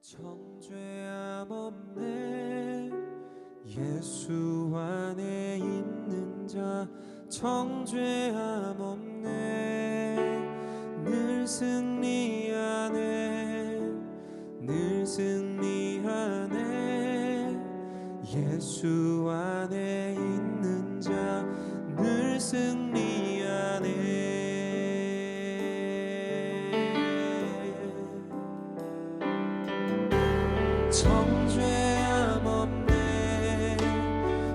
정죄함 없네 예수 안에 있는 자 정죄함 없네 늘 승리하네 늘 승리하네 예수 안에 있는 자 늘 승리하네 정죄함 없네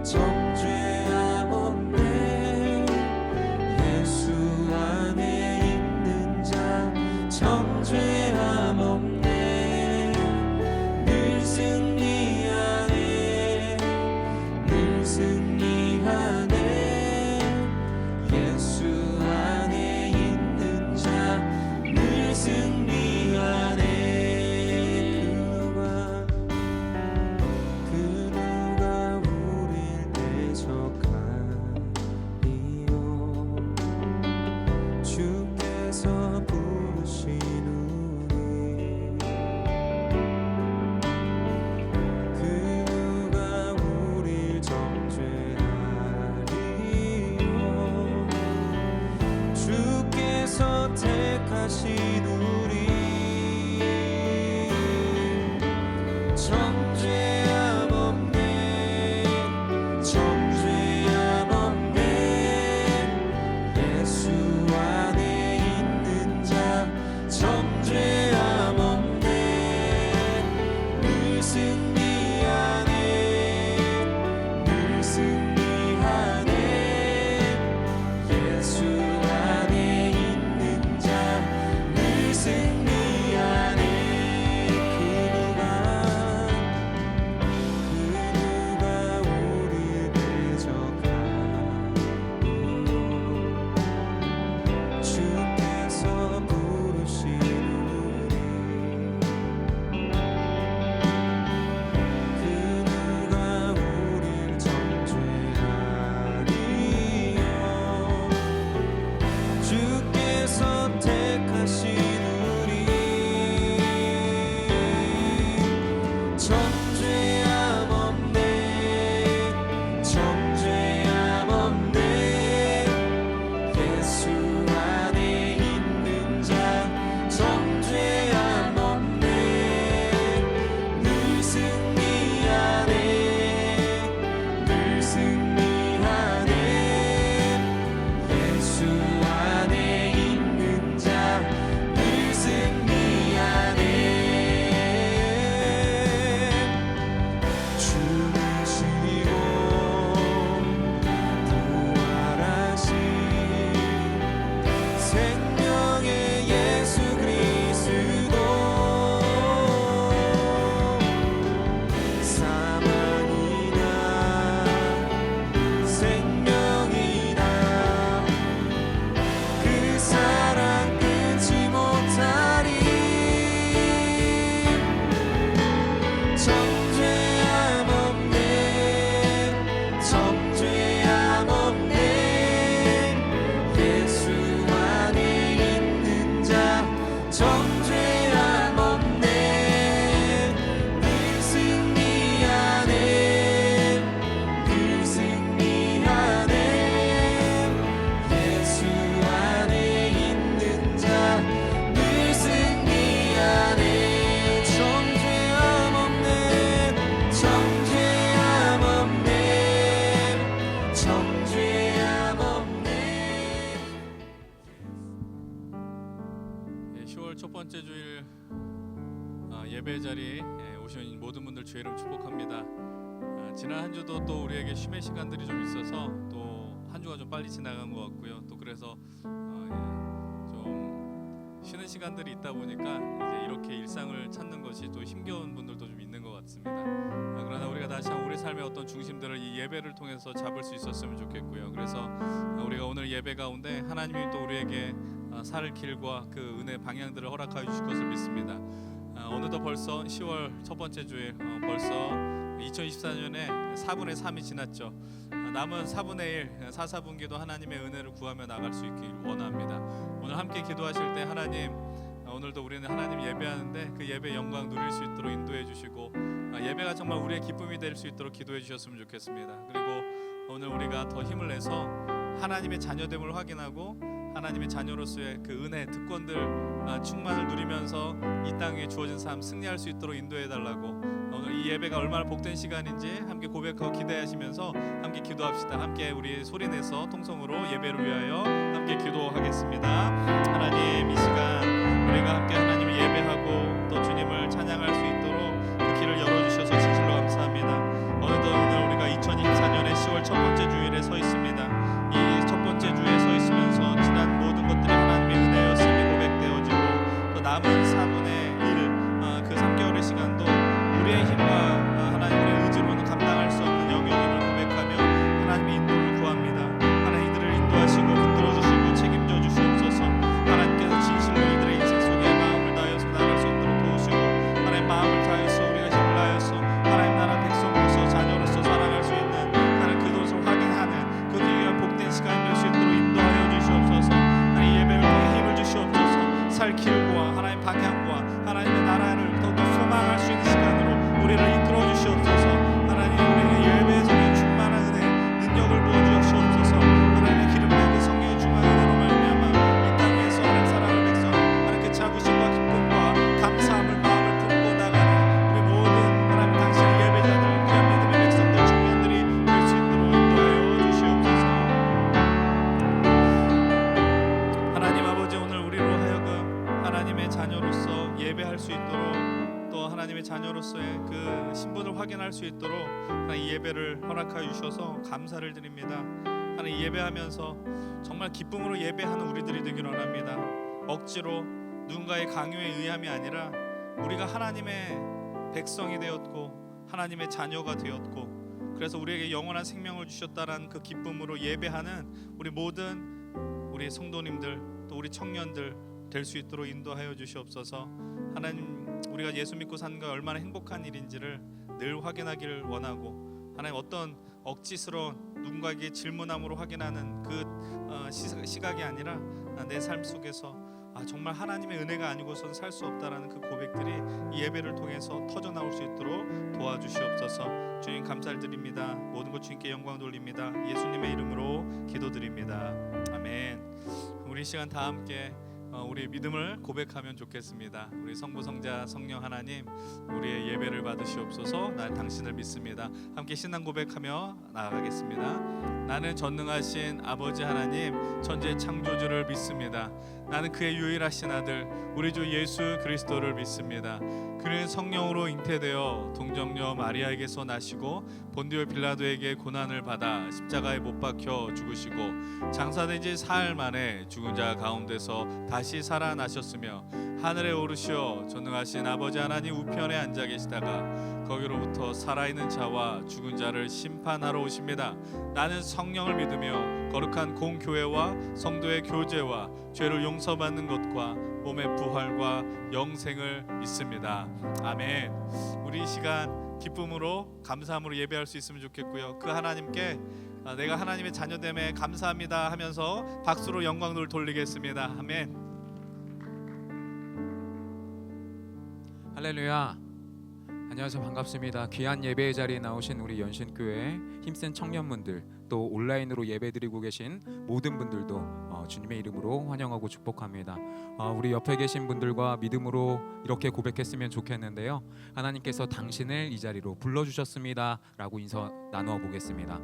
정죄함 없네 예수 안에 있는 자 정죄함 없네 늘 승리하네 늘 승리하네 예수 안에 있는 자 늘 승리하네 주께서 부르시누니 그 누가 우릴 정죄하리요 주께서 택하신 우리 정죄함 없네 정죄함 없네 예수 정죄함 없네 늘 승리하네 늘 승리하네 예수 안에 있는 자 늘 승리하네 그 누가 우릴 대적하리요 주께서 택하신 우리 정죄함 없네 정죄함 없네 예수 안에 있는 자 정죄함 없네 늘 승리하네 늘 승리하네 예수 안에 있는 자 늘 승리하네 죽으시고 부활하신 생명의 예수 그리스도 사망이나 생명이나 그 사랑 끊지 못하리 정죄함 없네 정죄함 없네 예수 안에 있는 자 정죄함 없네 늘 승리하네 늘 승리하네 예수 안에 있는 자 늘 승리하네 정죄함 없네 정죄함 없네 정죄함 없네 10월 첫 번째 주일 예배 자리에 오신 모든 분들 주의 이름 축복합니다. 지난 한 주도 또 우리에게 쉼의 시간들이 좀 있어서 또 한 주가 좀 빨리 지나간 것 같고요. 또 그래서 좀 쉬는 시간들이 있다 보니까 이제 이렇게 일상을 찾는 것이 또 힘겨운 분들도 좀 있는 것 같습니다. 그러나 우리가 다시 한번 우리 삶의 어떤 중심들을 이 예배를 통해서 잡을 수 있었으면 좋겠고요. 그래서 우리가 오늘 예배 가운데 하나님이 또 우리에게 살 길과 그 은혜 방향들을 허락하여 주실 것을 믿습니다. 어느덧 벌써 10월 첫 번째 주일 벌써 2024년에 4분의 3이 지났죠. 남은 4분의 1 4사분기도 하나님의 은혜를 구하며 나갈 수 있길 원합니다. 오늘 함께 기도하실 때 하나님 오늘도 우리는 하나님 예배하는데 그 예배 영광 누릴 수 있도록 인도해 주시고 예배가 정말 우리의 기쁨이 될 수 있도록 기도해 주셨으면 좋겠습니다. 그리고 오늘 우리가 더 힘을 내서 하나님의 자녀됨을 확인하고 하나님의 자녀로서의 그 은혜, 특권들 충만을 누리면서 이 땅에 주어진 삶 승리할 수 있도록 인도해 달라고 오늘 이 예배가 얼마나 복된 시간인지 함께 고백하고 기대하시면서 함께 기도합시다. 함께 우리 소리내서 통성으로 예배를 위하여 함께 기도하겠습니다. 하나님, 이 시간 우리가 함께 하나님을 예배하고 또 주님을 찬양할 수 있도록 그 길을 열어주셔서 진실로 감사합니다. 어느덧 오늘 우리가 2024년의 10월 첫 번째 주일에 서 있습니다. 이 첫 번째 주에 서 있으면서 지난 모든 것들이 하나님의 은혜였음이 고백되어지고 또 남은 4분의 1 그 3개월의 시간도 우리의 힘과 하나님의 의지로는 감당할 수 없는 영역임을 고백하며 하나님의 인도를 구합니다. 하나님 이들을 인도하시고 붙들어 주시고 책임져 주시옵소서. 하나님께서 진실로 이들의 인생 속에 마음을 다하여서 나갈 수 있도록 도우시고 하나님 마음을 다하여서 우리가 힘을 다하여서 하나님 나라 백성으로서 자녀로서 살아갈 수 있는 하나님 그것을 확인하는 그 귀한 복된 시간이 될 수 있도록 인도하여 주시옵소서. 하나님 예배를 통해 힘을 주시옵소서. 살 길과 하나님 방향과 하나님의 나라를 더욱 소망할 수 있는 시간으로 우리를 이끌어 주시옵소서. 하나님 우리의 예배에 충만한 은혜 능력을 부어 주시옵소서. 하나님의 기름 부은 성령의 충만한 은혜로 말미암아 이 땅에서 하나님 사랑하는 백성 하나님 그 자부심과 기쁨과 감사함을 마음을 품고 나가는 우리 모든 하나님 당신의 예배자들 귀한 믿음의 백성들 청년들이 될 수 있도록 인도하여 주시옵소서. 하나님 아버지, 오늘 우리로 하여금 하나님의 자녀로서 예배할 수 있도록 또 하나님의 자녀로서의 그 신분을 확인할 수 있도록 하나님 이 예배를 허락하여 주셔서 감사를 드립니다. 하나님 예배하면서 정말 기쁨으로 예배하는 우리들이 되기를 원합니다. 억지로 누군가의 강요에 의함이 아니라 우리가 하나님의 백성이 되었고 하나님의 자녀가 되었고 그래서 우리에게 영원한 생명을 주셨다라는 그 기쁨으로 예배하는 우리 모든 우리 성도님들 또 우리 청년들 될 수 있도록 인도하여 주시옵소서. 하나님 우리가 예수 믿고 사는 거 얼마나 행복한 일인지를 늘 확인하기를 원하고 하나님 어떤 억지스러운 누군가에게 질문함으로 확인하는 그 시각이 아니라 내 삶 속에서 정말 하나님의 은혜가 아니고선 살 수 없다라는 그 고백들이 이 예배를 통해서 터져 나올 수 있도록 도와주시옵소서. 주님 감사를 드립니다. 모든 것 주님께 영광 돌립니다. 예수님의 이름으로 기도드립니다. 아멘. 우리 시간 다 함께 우리 믿음을 고백하면 좋겠습니다. 우리 성부 성자 성령 하나님, 우리의 예배를 받으시옵소서. 나는 당신을 믿습니다. 함께 신앙 고백하며 나아가겠습니다. 나는 전능하신 아버지 하나님, 천지의 창조주를 믿습니다. 나는 그의 유일하신 아들 우리 주 예수 그리스도를 믿습니다. 그는 성령으로 잉태되어 동정녀 마리아에게서 나시고 본디오 빌라도에게 고난을 받아 십자가에 못 박혀 죽으시고 장사된 지 사흘 만에 죽은 자 가운데서 다시 살아나셨으며 하늘에 오르시어 전능하신 아버지 하나님 우편에 앉아 계시다가 거기로부터 살아있는 자와 죽은 자를 심판하러 오십니다. 나는 성령을 믿으며 거룩한 공교회와 성도의 교제와 죄를 용서받는 것과 몸의 부활과 영생을 믿습니다. 아멘. 우리 이 시간 기쁨으로 감사함으로 예배할 수 있으면 좋겠고요. 그 하나님께 내가 하나님의 자녀됨에 감사합니다 하면서 박수로 영광을 돌리겠습니다. 아멘. 할렐루야. 안녕하세요. 반갑습니다. 귀한 예배의 자리에 나오신 우리 연신교회 힘센 청년분들 또 온라인으로 예배드리고 계신 모든 분들도 주님의 이름으로 환영하고 축복합니다. 우리 옆에 계신 분들과 믿음으로 이렇게 고백했으면 좋겠는데요. 하나님께서 당신을 이 자리로 불러주셨습니다 라고 인사 나누어 보겠습니다.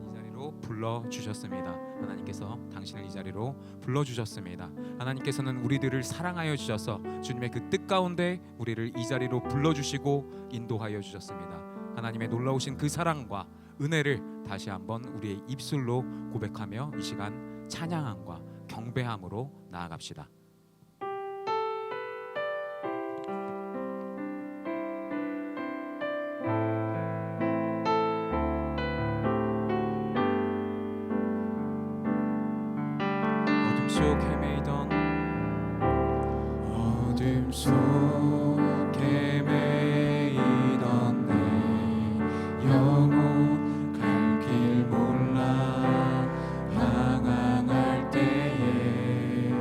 이 자리로 불러주셨습니다. 하나님께서 당신을 이 자리로 불러주셨습니다. 하나님께서는 우리들을 사랑하여 주셔서 주님의 그 뜻 가운데 우리를 이 자리로 불러주시고 인도하여 주셨습니다. 하나님의 놀라우신 그 사랑과 은혜를 다시 한번 우리의 입술로 고백하며 이 시간 찬양함과 경배함으로 나아갑시다. 어둠 속 헤매이던 어둠 속 헤매이던 내 영혼 갈 길 몰라 방황할 때에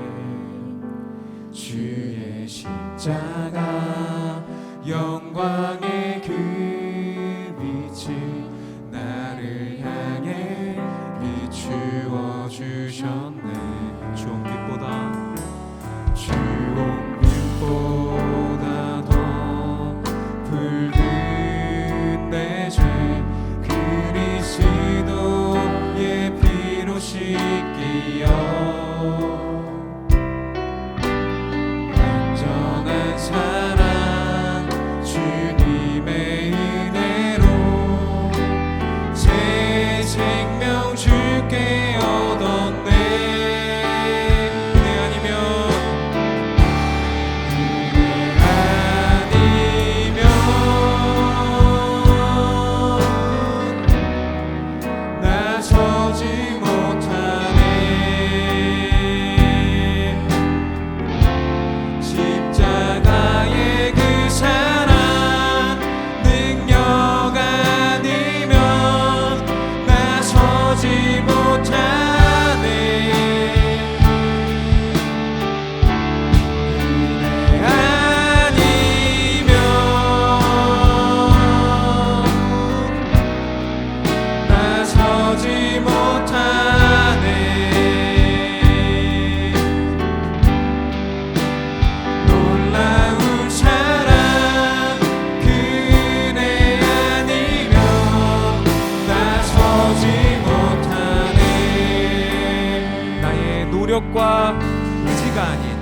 노력과 의지가 아닌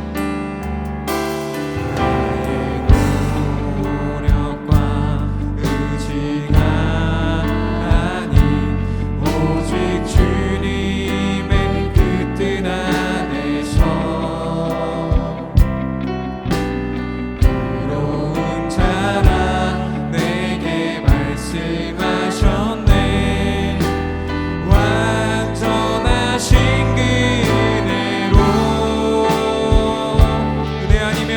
노력과 의지가 아닌 오직 주님의 그 뜻 안에서 의로운 자라 내게 말씀하셨네. 완전하신 그대로 은혜 아니면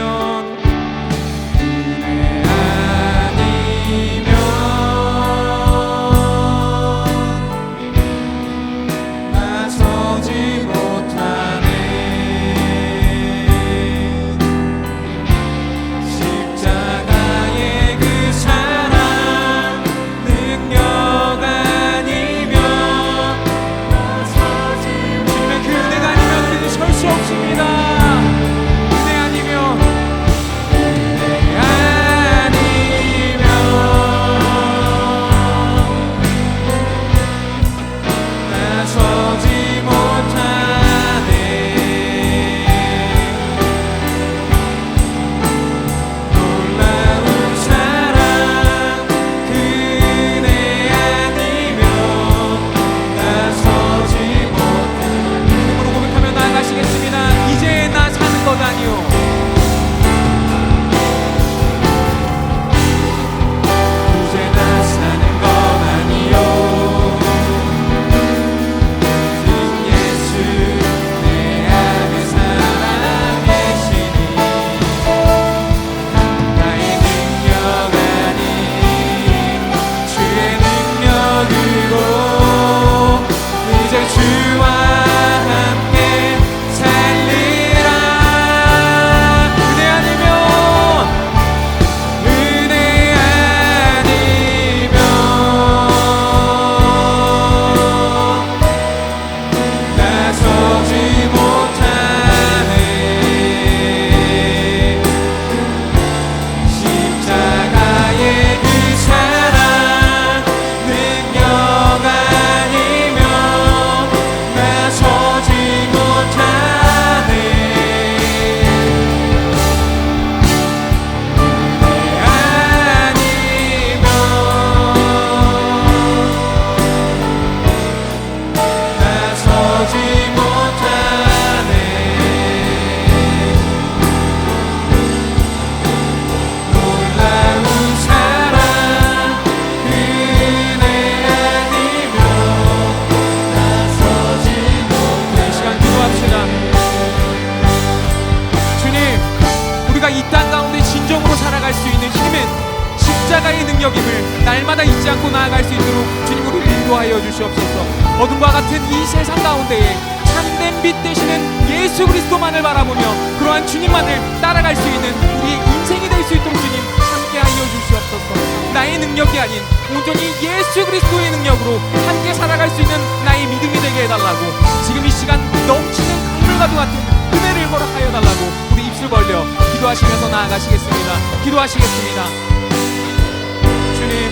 나서지 못하네. 십자가의 그 사랑 능력 아니면 주님의 그 은혜가 아니면 우리는 설 수 없습니다. 은혜 아니면 나서지 못하네. 놀라운 사랑 그네 아니면 나서지 못하네. 믿음으로 고백하며 나아가시겠습니다. 이제 나 사는 것 아니요 이제 나 사는 것 아니요 예수 내 안에 살아계시니 나의 능력 아닌 주의 능력으로 이제 주와 함께 살리라. 은혜 아니면 나서지 못하네. 십자가의 그 사랑 능력 아니면 나서지 못하네. 아니면 나서지 못하네. 놀라운 사랑 그네 아니면 나서지 못하네. 이 시간 기도합시다. 주님, 우리가 이 땅 가운데 진정으로 살아갈 수 있는 힘은 십자가의 능력임을 날마다 잊지 않고 나아갈 수 있도록 주님 우리를 인도하여 주시옵소서. 어둠과 같은 이 세상 가운데에 참된 빛 되시는 예수 그리스도만을 바라보며 그러한 주님만을 따라갈 수 있는 우리의 인생이 될 수 있도록 주님 함께하여 주시옵소서. 나의 능력이 아닌 온전히 예수 그리스도의 능력으로 함께 살아갈 수 있는 나의 믿음이 되게 해달라고, 지금 이 시간 넘치는 강물과도 같은 은혜를 허락하여 달라고 우리 입술 벌려 기도하시면서 나아가시겠습니다. 기도하시겠습니다. 주님,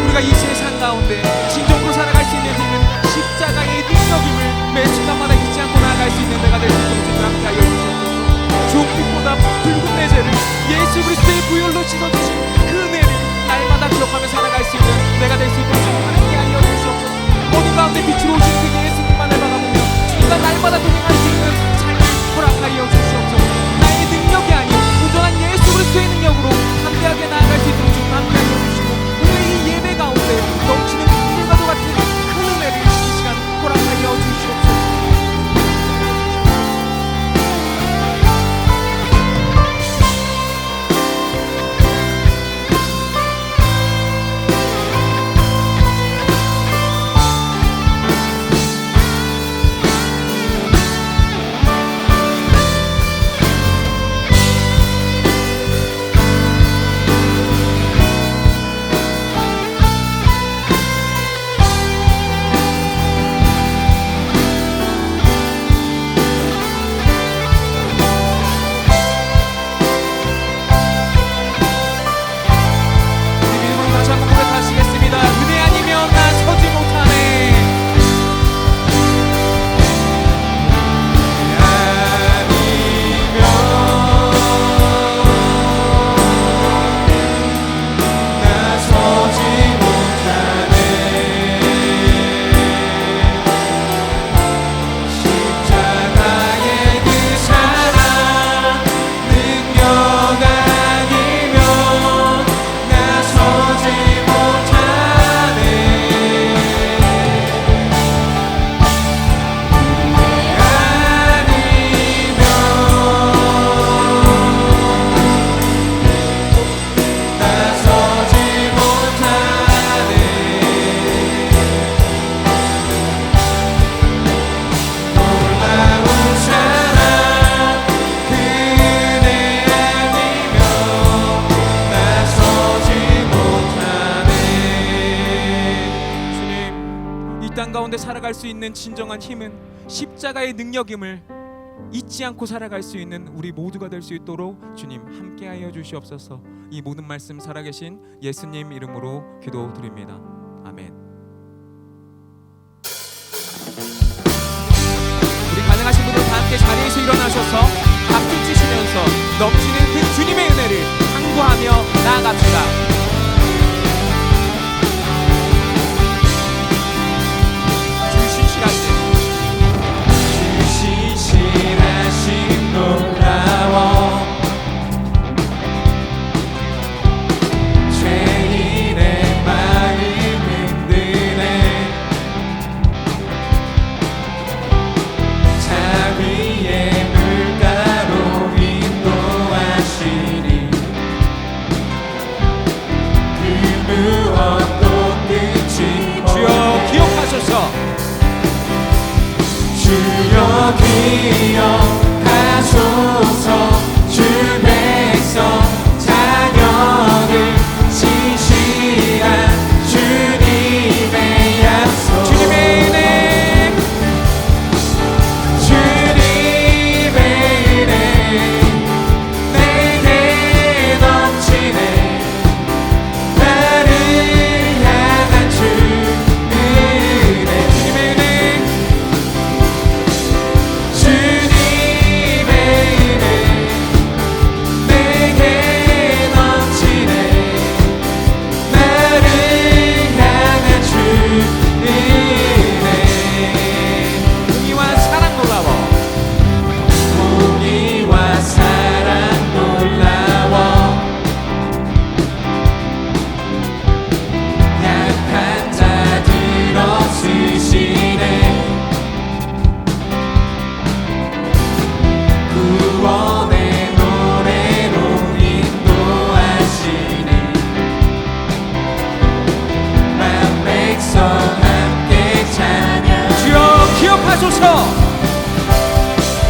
우리가 이 세상 가운데 진정으로 살아갈 수 있는 힘은 십자가의 능력임을 매 순간마다 잊지 않고 나아갈 수 있는 내가 될 수 있도록 주님 함께하여 주시옵소서. 주홍빛보다 붉은 내 죄를 예수 그리스도의 부혈로 씻어주신 그 은혜를 날마다 기억하며 살아갈 수 있는 내가 될 수 있도록 주님 함께하여 주시옵소서. 어둠 가운데 빛으로 오신 그 예수님만을 바라보며 주님과 날마다 동행할 수 있는 삶을 허락하여 주시옵소서. 나의 능력이 아닌 온전한 예수 그리스도의 능력으로 담대하게 나아갈 수 있도록 주님 함께하여 주시고, 오늘 이 예배 가운데 넘치는 강물과도 같은 큰 은혜를 이 시간 허락하여 주시옵소서. 세상 가운데 살아갈 수 있는 진정한 힘은 십자가의 능력임을 잊지 않고 살아갈 수 있는 우리 모두가 될 수 있도록 주님 함께하여 주시옵소서. 이 모든 말씀 살아계신 예수님 이름으로 기도드립니다. 아멘. 우리 가능하신 분들 다 함께 자리에서 일어나셔서 박수 치시면서 넘치는 그 주님의 은혜를 간구하며 나아갑시다. 신실하심 놀라워 죄인의 마음 흔드네 자비의 물가로 인도하시니 그 무엇도 끝이 주여 기억하소서. 주여 기억하소서. 주 백성 자녀들 진실한 주님의 약속 주님의 은혜 주님의 은혜 내게 넘치네 나를 향한 주 은혜 주님의 은혜 주님의 은혜 내게 넘치네 나를 향한 주 은혜 공의와 사랑 놀라워 공의와 사랑 놀라워 약한 자들 없으시네 구원의 노래로 인도하시니 만 백성 함께 찬양 주여 기억하소서.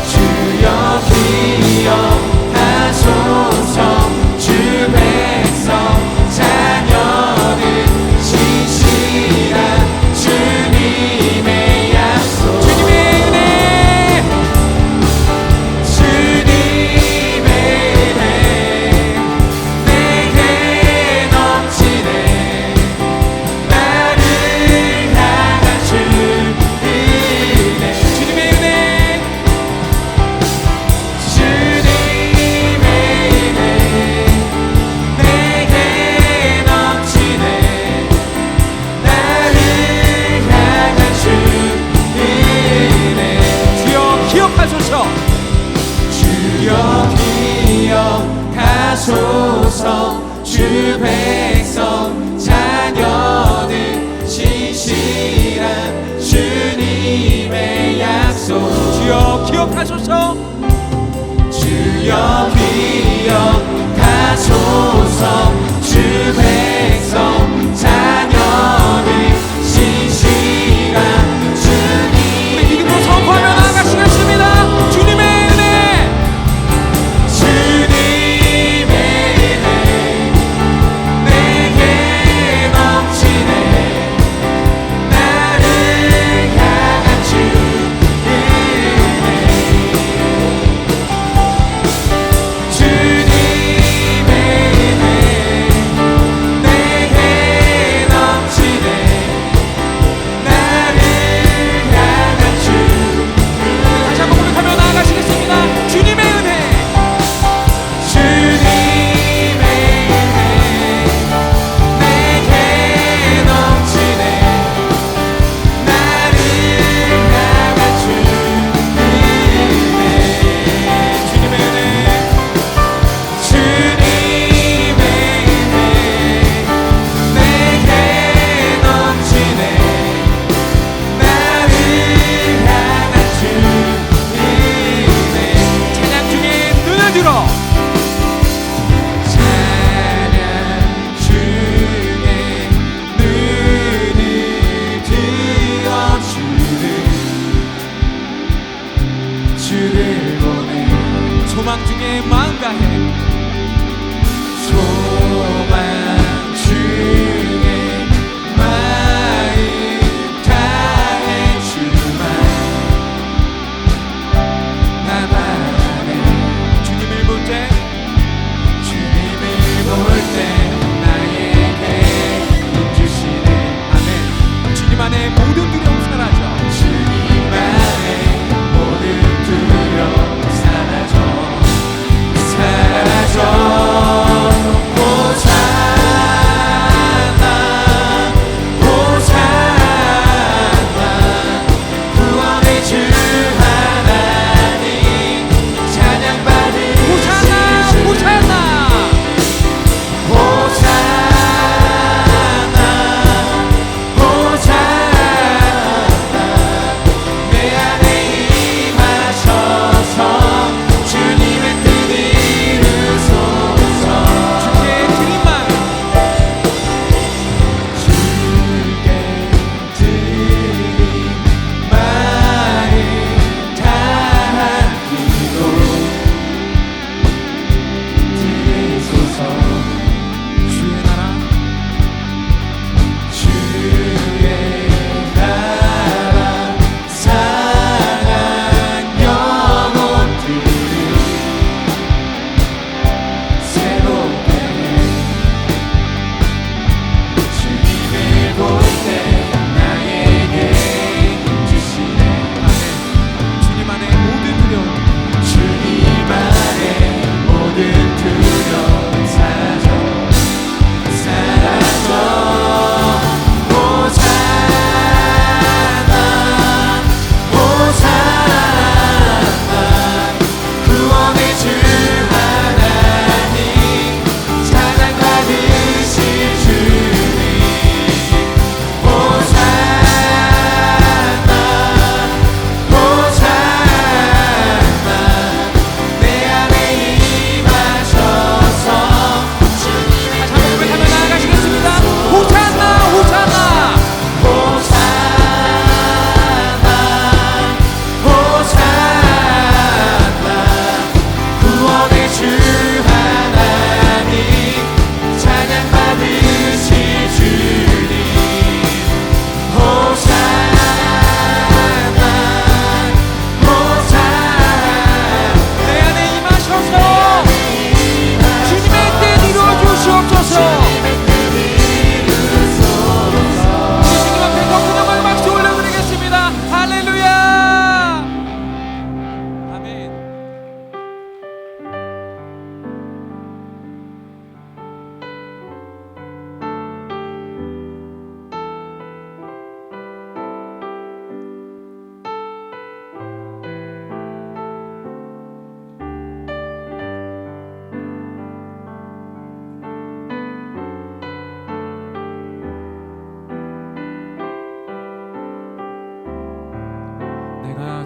주여 기억하소서. 주 백성 자녀들 진실한 주님의 약속 주님의 은혜 주님의 은혜 내게 넘치네 나를 향한 주 은혜 주님의 은혜 주님의 은혜 내게 넘치네 나를 향한 주 은혜 주여 기억하소서. 주여 기억하소서. 주 백성 자녀들 진실한 주님의 약속 주여 기억하소서. 주여 기억하소서. 주 백성 자녀들 진실한 주님의 믿음으로 선포하며 나아갈 시간입니다. 주님의 은혜 주님의 은혜 내게 넘치네 나를 향한 주 은혜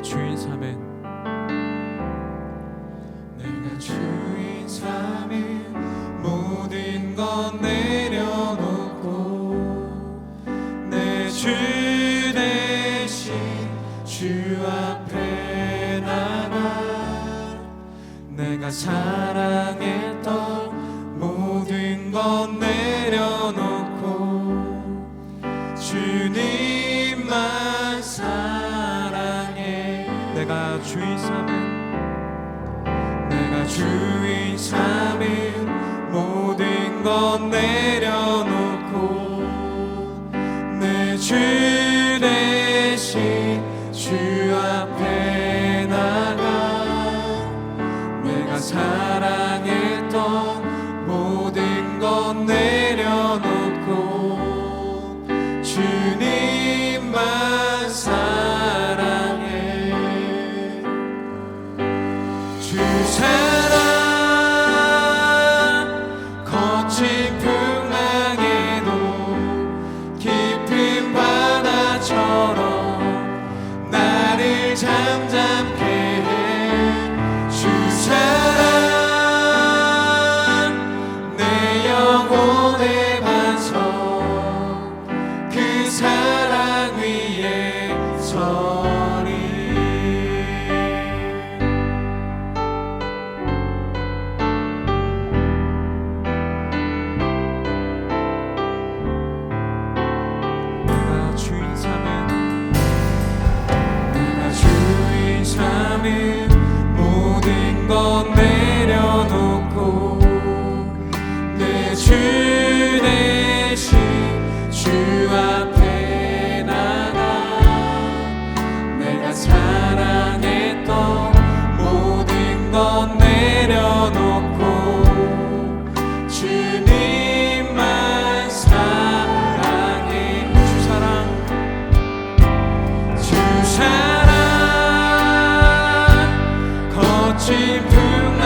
주인 삼은 내가 주인 삼은 모든 것 내려놓고 내 주 대신 주 앞에 나가 내가 사랑했던 모든 것 내려놓고 주님만 사랑해 내가 주인 삼은 내가 주인 삼은 모든 것 내려놓고 내 주 대신 주 앞에 나가 내가 사랑했던 모든 것 내려놓고 주님만 사랑해 주 사랑 거친 풍랑에도 깊은 바다처럼 나를 잠잠케 해 주 사랑 내 영혼의 반석 그 사랑 위에 서리 내가 주인 삼은 내가 주인 삼은 모든 것 내려놓고 내 주 대신 주 앞에 나가 내가 사랑했던 모든 것 내려놓고 주님만 사랑해 주 사랑 거친 풍랑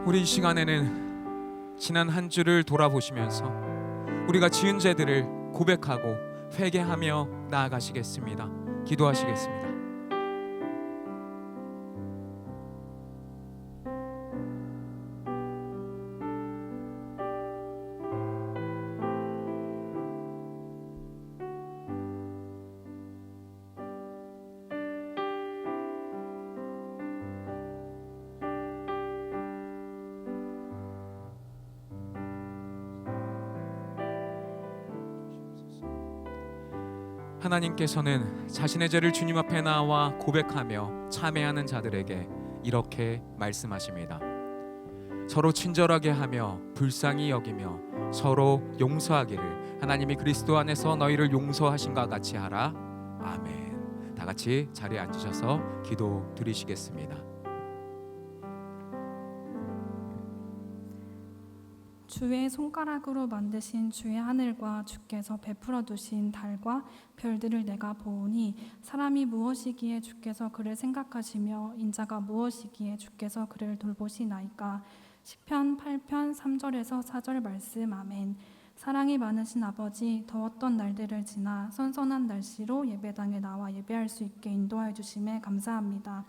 우리 이 시간에는 지난 한 주를 돌아보시면서 우리가 지은 죄들을 고백하고 회개하며 나아가시겠습니다. 기도하시겠습니다. 하나님께서는 자신의 죄를 주님 앞에 나와 고백하며 참회하는 자들에게 이렇게 말씀하십니다. 서로 친절하게 하며 불쌍히 여기며 서로 용서하기를 하나님이 그리스도 안에서 너희를 용서하신과 같이 하라. 아멘. 다 같이 자리에 앉으셔서 기도 드리시겠습니다. 주의 손가락으로 만드신 주의 하늘과 주께서 베풀어 두신 달과 별들을 내가 보오니 사람이 무엇이기에 주께서 그를 생각하시며 인자가 무엇이기에 주께서 그를 돌보시나이까. 시편 8편 3절에서 4절 말씀. 아멘. 사랑이 많으신 아버지, 더웠던 날들을 지나 선선한 날씨로 예배당에 나와 예배할 수 있게 인도하여 주심에 감사합니다.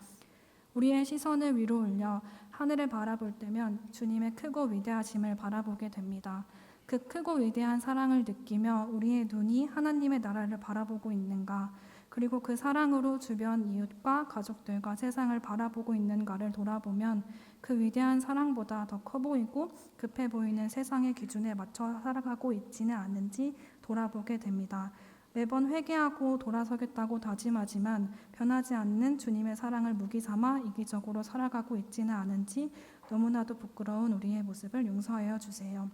우리의 시선을 위로 올려 하늘을 바라볼 때면 주님의 크고 위대하심을 바라보게 됩니다. 그 크고 위대한 사랑을 느끼며 우리의 눈이 하나님의 나라를 바라보고 있는가, 그리고 그 사랑으로 주변 이웃과 가족들과 세상을 바라보고 있는가를 돌아보면 그 위대한 사랑보다 더 커 보이고 급해 보이는 세상의 기준에 맞춰 살아가고 있지는 않은지 돌아보게 됩니다. 매번 회개하고 돌아서겠다고 다짐하지만 변하지 않는 주님의 사랑을 무기 삼아 이기적으로 살아가고 있지는 않은지 너무나도 부끄러운 우리의 모습을 용서하여 주세요.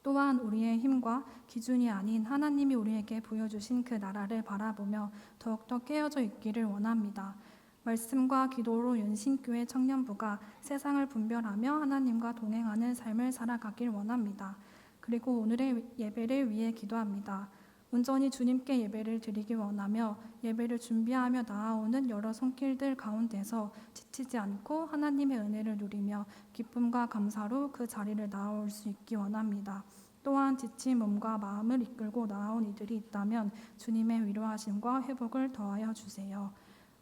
또한 우리의 힘과 기준이 아닌 하나님이 우리에게 부여주신 그 나라를 바라보며 더욱더 깨어져 있기를 원합니다. 말씀과 기도로 연신교회 청년부가 세상을 분별하며 하나님과 동행하는 삶을 살아가길 원합니다. 그리고 오늘의 예배를 위해 기도합니다. 온전히 주님께 예배를 드리기 원하며 예배를 준비하며 나아오는 여러 손길들 가운데서 지치지 않고 하나님의 은혜를 누리며 기쁨과 감사로 그 자리를 나아올 수 있기 원합니다. 또한 지친 몸과 마음을 이끌고 나아온 이들이 있다면 주님의 위로하심과 회복을 더하여 주세요.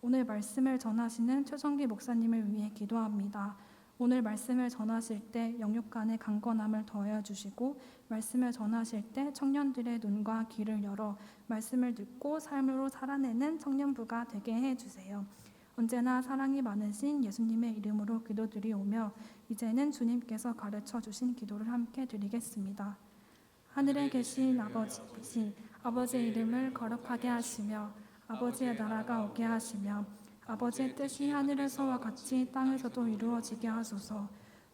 오늘 말씀을 전하시는 최정기 목사님을 위해 기도합니다. 오늘 말씀을 전하실 때 영육간의 강건함을 더하여 주시고 말씀을 전하실 때 청년들의 눈과 귀를 열어 말씀을 듣고 삶으로 살아내는 청년부가 되게 해주세요. 언제나 사랑이 많으신 예수님의 이름으로 기도드리오며 이제는 주님께서 가르쳐 주신 기도를 함께 드리겠습니다. 하늘에 계신 아버지, 아버지의 이름을 거룩하게 하시며 아버지의 나라가 오게 하시며 아버지의 뜻이 하늘에서와 같이 땅에서도 이루어지게 하소서.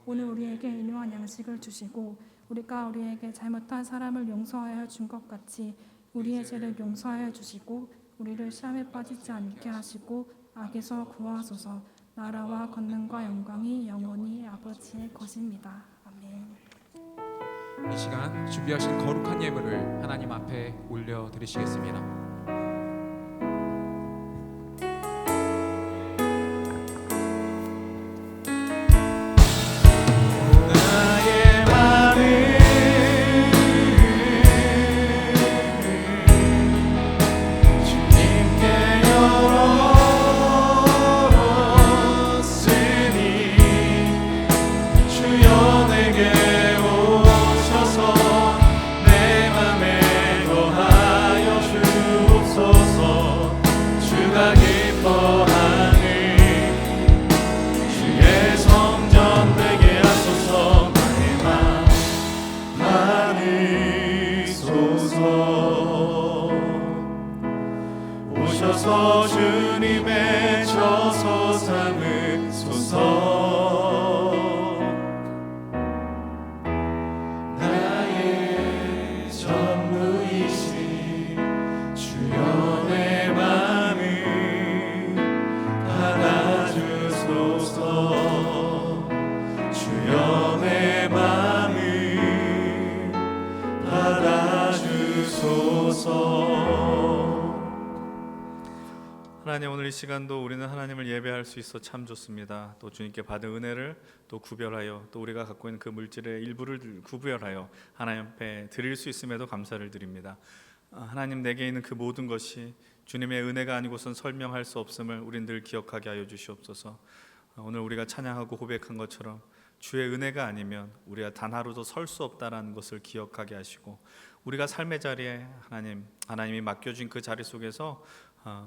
오늘 우리에게 일용할 양식을 주시고 우리가 우리에게 잘못한 사람을 용서하여 준 것 같이 우리의 죄를 용서하여 주시고 우리를 시험에 빠지지 않게 하시고 악에서 구하소서. 나라와 권능과 영광이 영원히 아버지의 것입니다. 아멘. 이 시간 준비하신 거룩한 예물을 하나님 앞에 올려드리시겠습니다. 오셔서 내 맘에 거하여 주 오늘 이 시간도 우리는 하나님을 예배할 수 있어 참 좋습니다. 또 주님께 받은 은혜를 또 구별하여 또 우리가 갖고 있는 그 물질의 일부를 구별하여 하나님 앞에 드릴 수 있음에도 감사를 드립니다. 하나님, 내게 있는 그 모든 것이 주님의 은혜가 아니고선 설명할 수 없음을 우린 늘 기억하게 하여 주시옵소서. 오늘 우리가 찬양하고 고백한 것처럼 주의 은혜가 아니면 우리가 단 하루도 설 수 없다라는 것을 기억하게 하시고, 우리가 삶의 자리에 하나님이 맡겨준 그 자리 속에서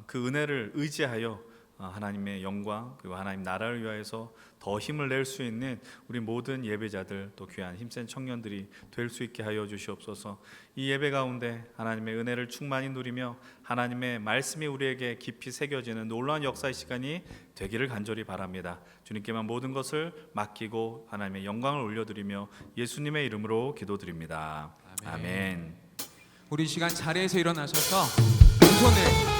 그 은혜를 의지하여 하나님의 영광 그리고 하나님 나라를 위하여서 더 힘을 낼 수 있는 우리 모든 예배자들, 또 귀한 힘센 청년들이 될 수 있게 하여 주시옵소서. 이 예배 가운데 하나님의 은혜를 충만히 누리며 하나님의 말씀이 우리에게 깊이 새겨지는 놀라운 역사의 시간이 되기를 간절히 바랍니다. 주님께만 모든 것을 맡기고 하나님의 영광을 올려드리며 예수님의 이름으로 기도드립니다. 아멘. 우리 이 시간 자리에서 일어나셔서 왼손을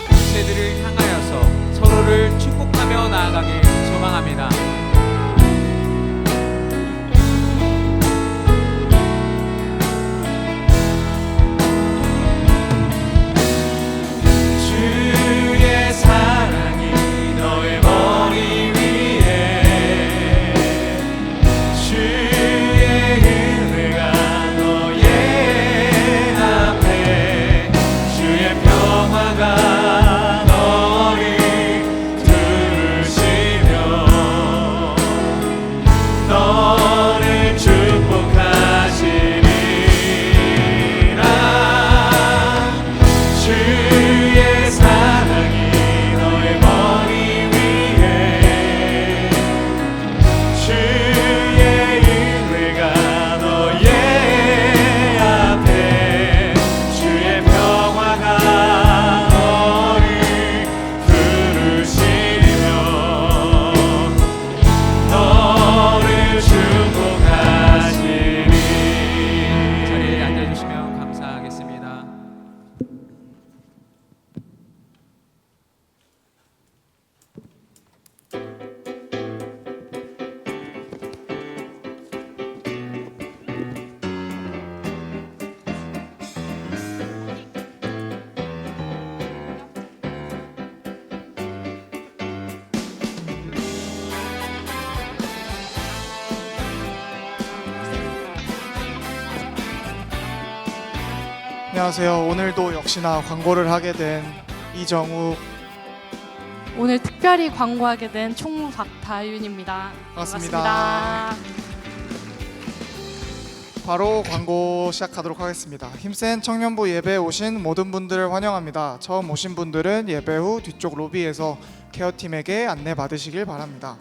형제들을 향하여서 서로를 축복하며 나아가길 소망합니다. 주의 사랑이 너의 머리 위에, 주의 은혜가 너의 앞에, 주의 평화가 너를 두르시며 너를 축복하시리라. 주의 사랑이 너의 머리 위에, 주의 은혜가 너의 앞에, 주의 평화가 너를 부르시며 너를 축복하시리. 자리에 앉아주시면 감사하겠습니다. 안녕하세요. 오늘도 역시나 광고를 하게 된 이정우. 오늘 특별히 광고하게 된 총무 박다윤입니다. 반갑습니다. 바로 광고 시작하도록 하겠습니다. 힘센 청년부 예배에 오신 모든 분들을 환영합니다. 처음 오신 분들은 예배 후 뒤쪽 로비에서 케어팀에게 안내 받으시길 바랍니다.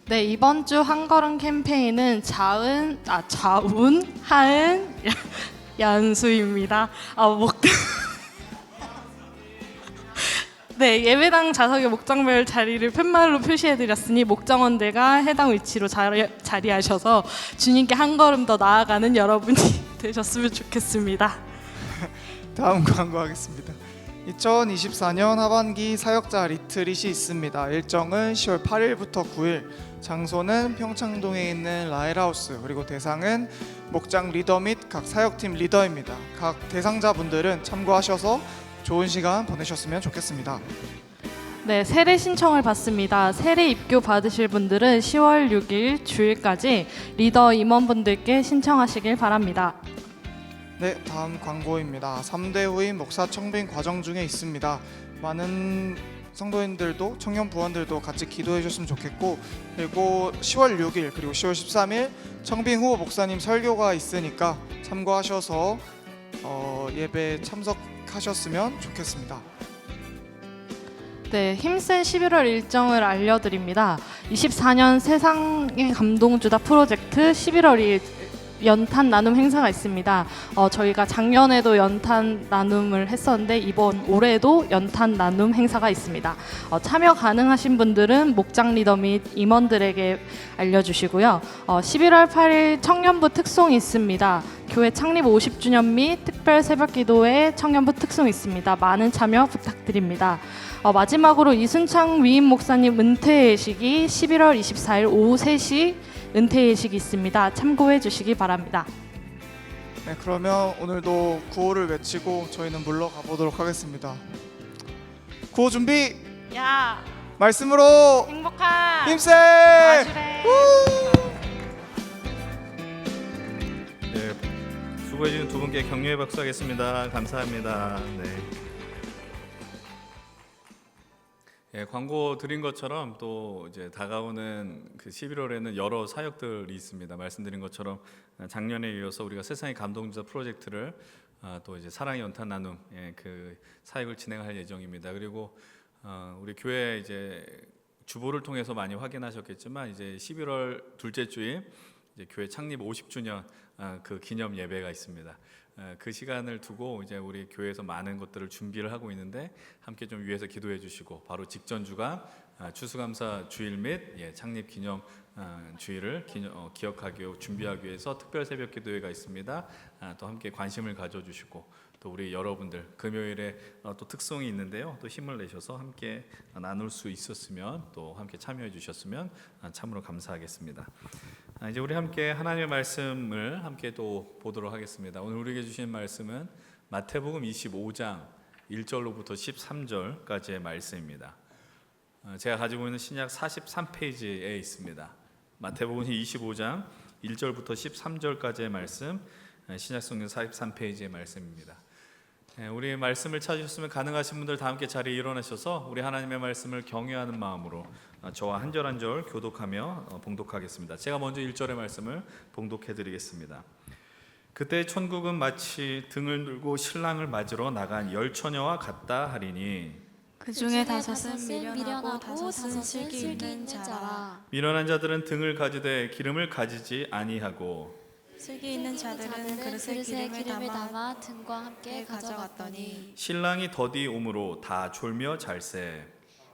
네, 이번 주 한걸음 캠페인은 자운, 하은, 연수입니다. 네, 예배당 좌석에 목장별 자리를 팻말로 표시해드렸으니 목장원들과 해당 위치로 자리하셔서 주님께 한 걸음 더 나아가는 여러분이 되셨으면 좋겠습니다. 다음 광고하겠습니다. 2024년 하반기 사역자 리트릿이 있습니다. 일정은 10월 8일부터 9일, 장소는 평창동에 있는 라헬하우스, 그리고 대상은 목장 리더 및 각 사역팀 리더입니다. 각 대상자분들은 참고하셔서 좋은 시간 보내셨으면 좋겠습니다. 네, 세례 신청을 받습니다. 세례 입교 받으실 분들은 10월 6일 주일까지 리더 임원분들께 신청하시길 바랍니다. 네, 다음 광고입니다. 3대 후임 목사 청빙 과정 중에 있습니다. 많은 성도인들도 청년 부원들도 같이 기도해 주셨으면 좋겠고, 그리고 10월 6일 그리고 10월 13일 청빙 후 목사님 설교가 있으니까 참고하셔서 예배 참석하셨으면 좋겠습니다. 네, 힘센 11월 일정을 알려드립니다. 24년 세상의 감동주다 프로젝트 11월 2일 연탄 나눔 행사가 있습니다. 저희가 작년에도 연탄 나눔을 했었는데 이번 올해도 연탄 나눔 행사가 있습니다. 참여 가능하신 분들은 목장 리더 및 임원들에게 알려주시고요. 11월 8일 청년부 특송이 있습니다. 교회 창립 50주년 및 특별 새벽기도회 청년부 특송이 있습니다. 많은 참여 부탁드립니다. 마지막으로 이순창 위임 목사님 은퇴 예식이 11월 24일 오후 3시 은퇴 예식이 있습니다. 참고해 주시기 바랍니다. 네, 그러면 오늘도 구호를 외치고 저희는 물러가 보도록 하겠습니다. 구호 준비! 야, 말씀으로 행복한 힘세. 아주래. 네, 수고해주신 두 분께 격려의 박수 하겠습니다. 감사합니다. 네. 예, 광고 드린 것처럼 또 이제 다가오는 그 11월에는 여러 사역들이 있습니다. 말씀드린 것처럼 작년에 이어서 우리가 세상의 감동주사 프로젝트를 또 이제 사랑의 연탄 나눔 그 사역을 진행할 예정입니다. 그리고 우리 교회 이제 주보를 통해서 많이 확인하셨겠지만 이제 11월 둘째 주에 이제 교회 창립 50주년 그 기념 예배가 있습니다. 그 시간을 두고 이제 우리 교회에서 많은 것들을 준비를 하고 있는데 함께 좀 위해서 기도해 주시고 바로 직전 주가 추수감사 주일 및 창립 기념 주일을 기억하기 준비하기 위해서 특별 새벽 기도회가 있습니다. 또 함께 관심을 가져주시고 또 우리 여러분들 금요일에 또 특성이 있는데요. 또 힘을 내셔서 함께 나눌 수 있었으면 또 함께 참여해 주셨으면 참으로 감사하겠습니다. 이제 우리 함께 하나님의 말씀을 함께 또 보도록 하겠습니다. 오늘 우리에게 주신 말씀은 마태복음 25장 1절로부터 13절까지의 말씀입니다. 제가 가지고 있는 신약 43페이지에 있습니다. 마태복음 25장 1절부터 13절까지의 말씀, 신약 성경 43페이지의 말씀입니다. 우리 말씀을 찾으셨으면 가능하신 분들 다 함께 자리에 일어나셔서 우리 하나님의 말씀을 경외하는 마음으로 저와 한 절 한 절 교독하며 봉독하겠습니다. 제가 먼저 1절의 말씀을 봉독해 드리겠습니다. 그때 천국은 마치 등을 들고 신랑을 맞으러 나간 열 처녀와 같다 하리니 그 중에 다섯은 미련하고 다섯은 슬기 있는 자라. 미련한 자들은 등을 가지되 기름을 가지지 아니하고 슬기 있는 자들은 그릇에 기름을 담아 등과 함께 가져갔더니 신랑이 더디 오므로 다 졸며 잘세.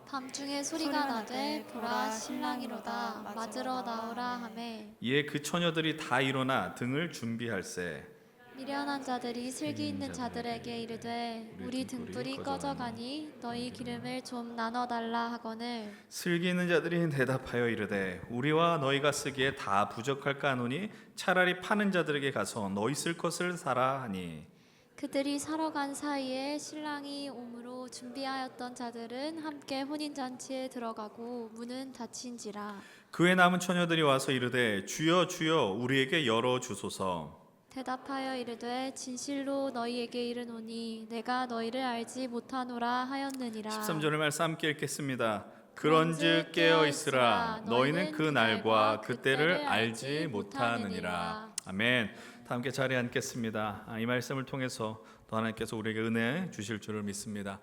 밤중에 소리가 나되 보라 신랑이로다 맞으러 나오라 하매 이에 그 처녀들이 다 일어나 등을 준비할세. 미련한 자들이 슬기 있는 자들에게 이르되 우리 등불이 꺼져가니 너희 기름을 좀 나눠달라 하거늘 슬기 있는 자들이 대답하여 이르되 우리와 너희가 쓰기에 다 부족할까 하노니 차라리 파는 자들에게 가서 너희 쓸 것을 사라 하니 그들이 사러 간 사이에 신랑이 오므로 준비하였던 자들은 함께 혼인잔치에 들어가고 문은 닫힌지라. 그에 남은 처녀들이 와서 이르되 주여 주여 우리에게 열어 주소서. 대답하여 이르되 진실로 너희에게 이르노니 내가 너희를 알지 못하노라 하였느니라. 13절의 말씀 함께 읽겠습니다. 그런즉 깨어 있으라 너희는 그 날과 그때를 알지 못하느니라. 아멘. 다 함께 자리에 앉겠습니다. 이 말씀을 통해서 또 하나님께서 우리에게 은혜 주실 줄을 믿습니다.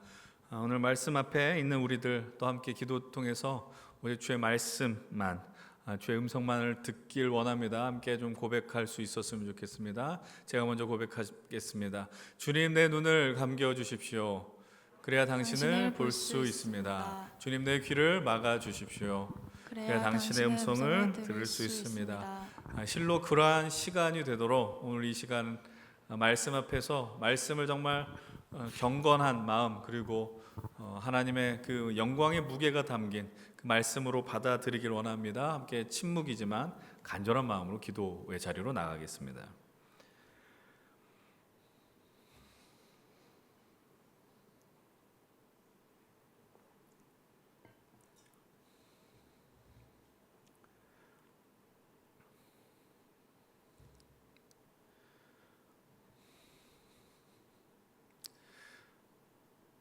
오늘 말씀 앞에 있는 우리들 또 함께 기도 통해서 우리 주의 말씀만 주의 음성만을 듣길 원합니다. 함께 좀 고백할 수 있었으면 좋겠습니다. 제가 먼저 고백하겠습니다. 주님 내 눈을 감겨 주십시오. 그래야 당신을 볼 수 있습니다. 주님 내 귀를 막아 주십시오. 그래야 당신의 음성을 들을 수 있습니다. 실로 그러한 시간이 되도록 오늘 이 시간 말씀 앞에서 말씀을 정말 경건한 마음 그리고 하나님의 그 영광의 무게가 담긴 그 말씀으로 받아들이길 원합니다. 함께 침묵이지만 간절한 마음으로 기도의 자리로 나가겠습니다.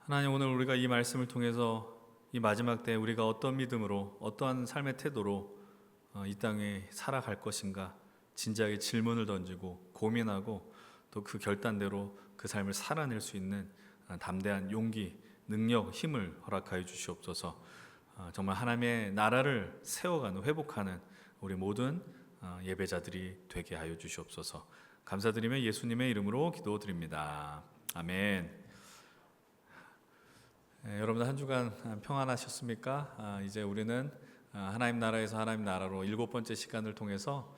하나님 오늘 우리가 이 말씀을 통해서 이 마지막 때 우리가 어떤 믿음으로 어떠한 삶의 태도로 이 땅에 살아갈 것인가 진지하게 질문을 던지고 고민하고 또 그 결단대로 그 삶을 살아낼 수 있는 담대한 용기, 능력, 힘을 허락하여 주시옵소서. 정말 하나님의 나라를 세워가는 회복하는 우리 모든 예배자들이 되게 하여 주시옵소서. 감사드리며 예수님의 이름으로 기도드립니다. 아멘. 여러분들 한 주간 평안하셨습니까? 이제 우리는 하나님 나라에서 하나님 나라로 7번째 시간을 통해서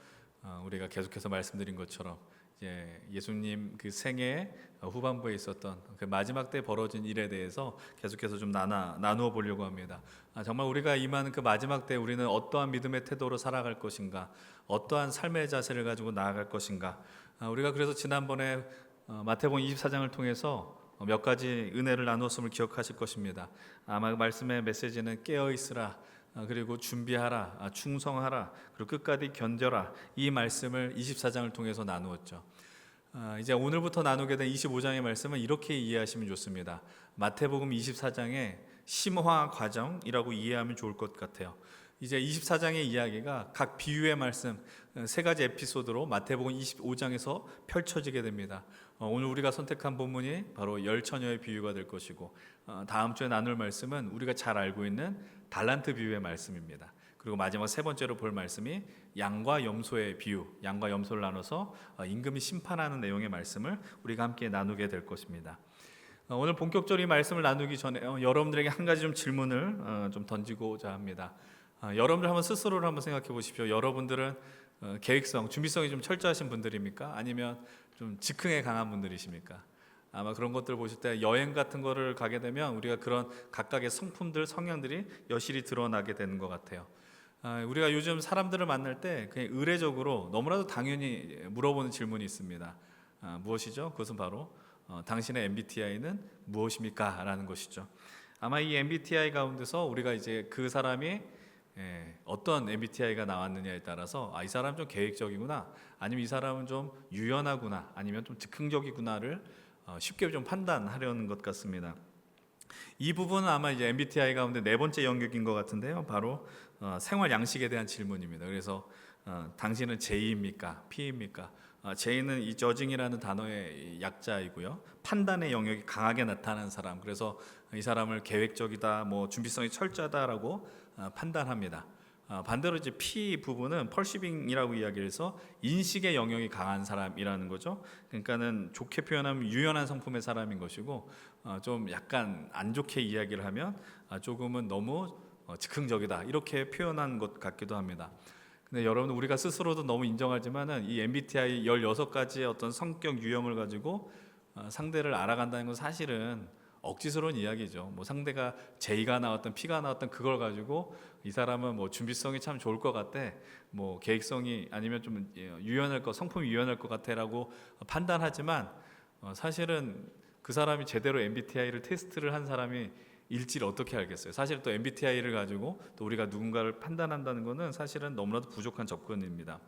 우리가 계속해서 말씀드린 것처럼 이제 예수님 그 생애 후반부에 있었던 그 마지막 때 벌어진 일에 대해서 계속해서 좀 나누어 보려고 합니다. 정말 우리가 임하는 그 마지막 때 우리는 어떠한 믿음의 태도로 살아갈 것인가, 어떠한 삶의 자세를 가지고 나아갈 것인가. 우리가 그래서 지난번에 마태복음 24장을 통해서 몇 가지 은혜를 나누었음을 기억하실 것입니다. 아마 그 말씀의 메시지는 깨어 있으라, 그리고 준비하라, 충성하라, 그리고 끝까지 견뎌라, 이 말씀을 24장을 통해서 나누었죠. 이제 오늘부터 나누게 된 25장의 말씀은 이렇게 이해하시면 좋습니다. 마태복음 24장의 심화 과정이라고 이해하면 좋을 것 같아요. 이제 24장의 이야기가 각 비유의 말씀 세 가지 에피소드로 마태복음 25장에서 펼쳐지게 됩니다. 오늘 우리가 선택한 본문이 바로 열처녀의 비유가 될 것이고, 다음 주에 나눌 말씀은 우리가 잘 알고 있는 달란트 비유의 말씀입니다. 그리고 마지막 세 번째로 볼 말씀이 양과 염소의 비유, 양과 염소를 나눠서 임금이 심판하는 내용의 말씀을 우리가 함께 나누게 될 것입니다. 오늘 본격적으로 이 말씀을 나누기 전에 여러분들에게 한 가지 좀 질문을 좀 던지고자 합니다. 여러분들 한번 스스로를 한번 생각해 보십시오. 여러분들은 계획성, 준비성이 좀 철저하신 분들입니까? 아니면 좀 즉흥에 강한 분들이십니까? 아마 그런 것들 보실 때 여행 같은 거를 가게 되면 우리가 그런 각각의 성품들, 성향들이 여실히 드러나게 되는 것 같아요. 우리가 요즘 사람들을 만날 때 그냥 의례적으로 너무나도 당연히 물어보는 질문이 있습니다. 무엇이죠? 그것은 바로 당신의 MBTI는 무엇입니까? 라는 것이죠. 아마 이 MBTI 가운데서 우리가 이제 그 사람이 어떤 MBTI가 나왔느냐에 따라서 이 사람은 좀 계획적이구나, 아니면 이 사람은 좀 유연하구나, 아니면 좀 즉흥적이구나를 쉽게 좀 판단하려는 것 같습니다. 이 부분은 아마 이제 MBTI 가운데 네 번째 영역인 것 같은데요. 바로 생활 양식에 대한 질문입니다. 그래서 당신은 J입니까? P입니까? J는 이 저징이라는 단어의 약자이고요. 판단의 영역이 강하게 나타나는 사람. 그래서 이 사람을 계획적이다, 뭐 준비성이 철저하다라고 판단합니다. 반대로 이제 P 부분은 펄시빙이라고 이야기를 해서 인식의 영역이 강한 사람이라는 거죠. 그러니까는 좋게 표현하면 유연한 성품의 사람인 것이고, 좀 약간 안 좋게 이야기를 하면 조금은 너무 즉흥적이다, 이렇게 표현한 것 같기도 합니다. 근데 여러분, 우리가 스스로도 너무 인정하지만은 이 MBTI 16가지의 어떤 성격 유형을 가지고 상대를 알아간다는 건 사실은 억지스러운 이야기죠. 뭐 상대가 J가 나왔던 P가 나왔던 그걸 가지고 이 사람은 뭐 준비성이 참 좋을 것 같대, 뭐 계획성이 아니면 좀 유연할 것, 성품이 유연할 것 같아라고 판단하지만 사실은 그 사람이 제대로 MBTI를 테스트를 한 사람이 일지를 어떻게 알겠어요? 사실 또 MBTI를 가지고 또 우리가 누군가를 판단한다는 것은 사실은 너무나도 부족한 접근입니다.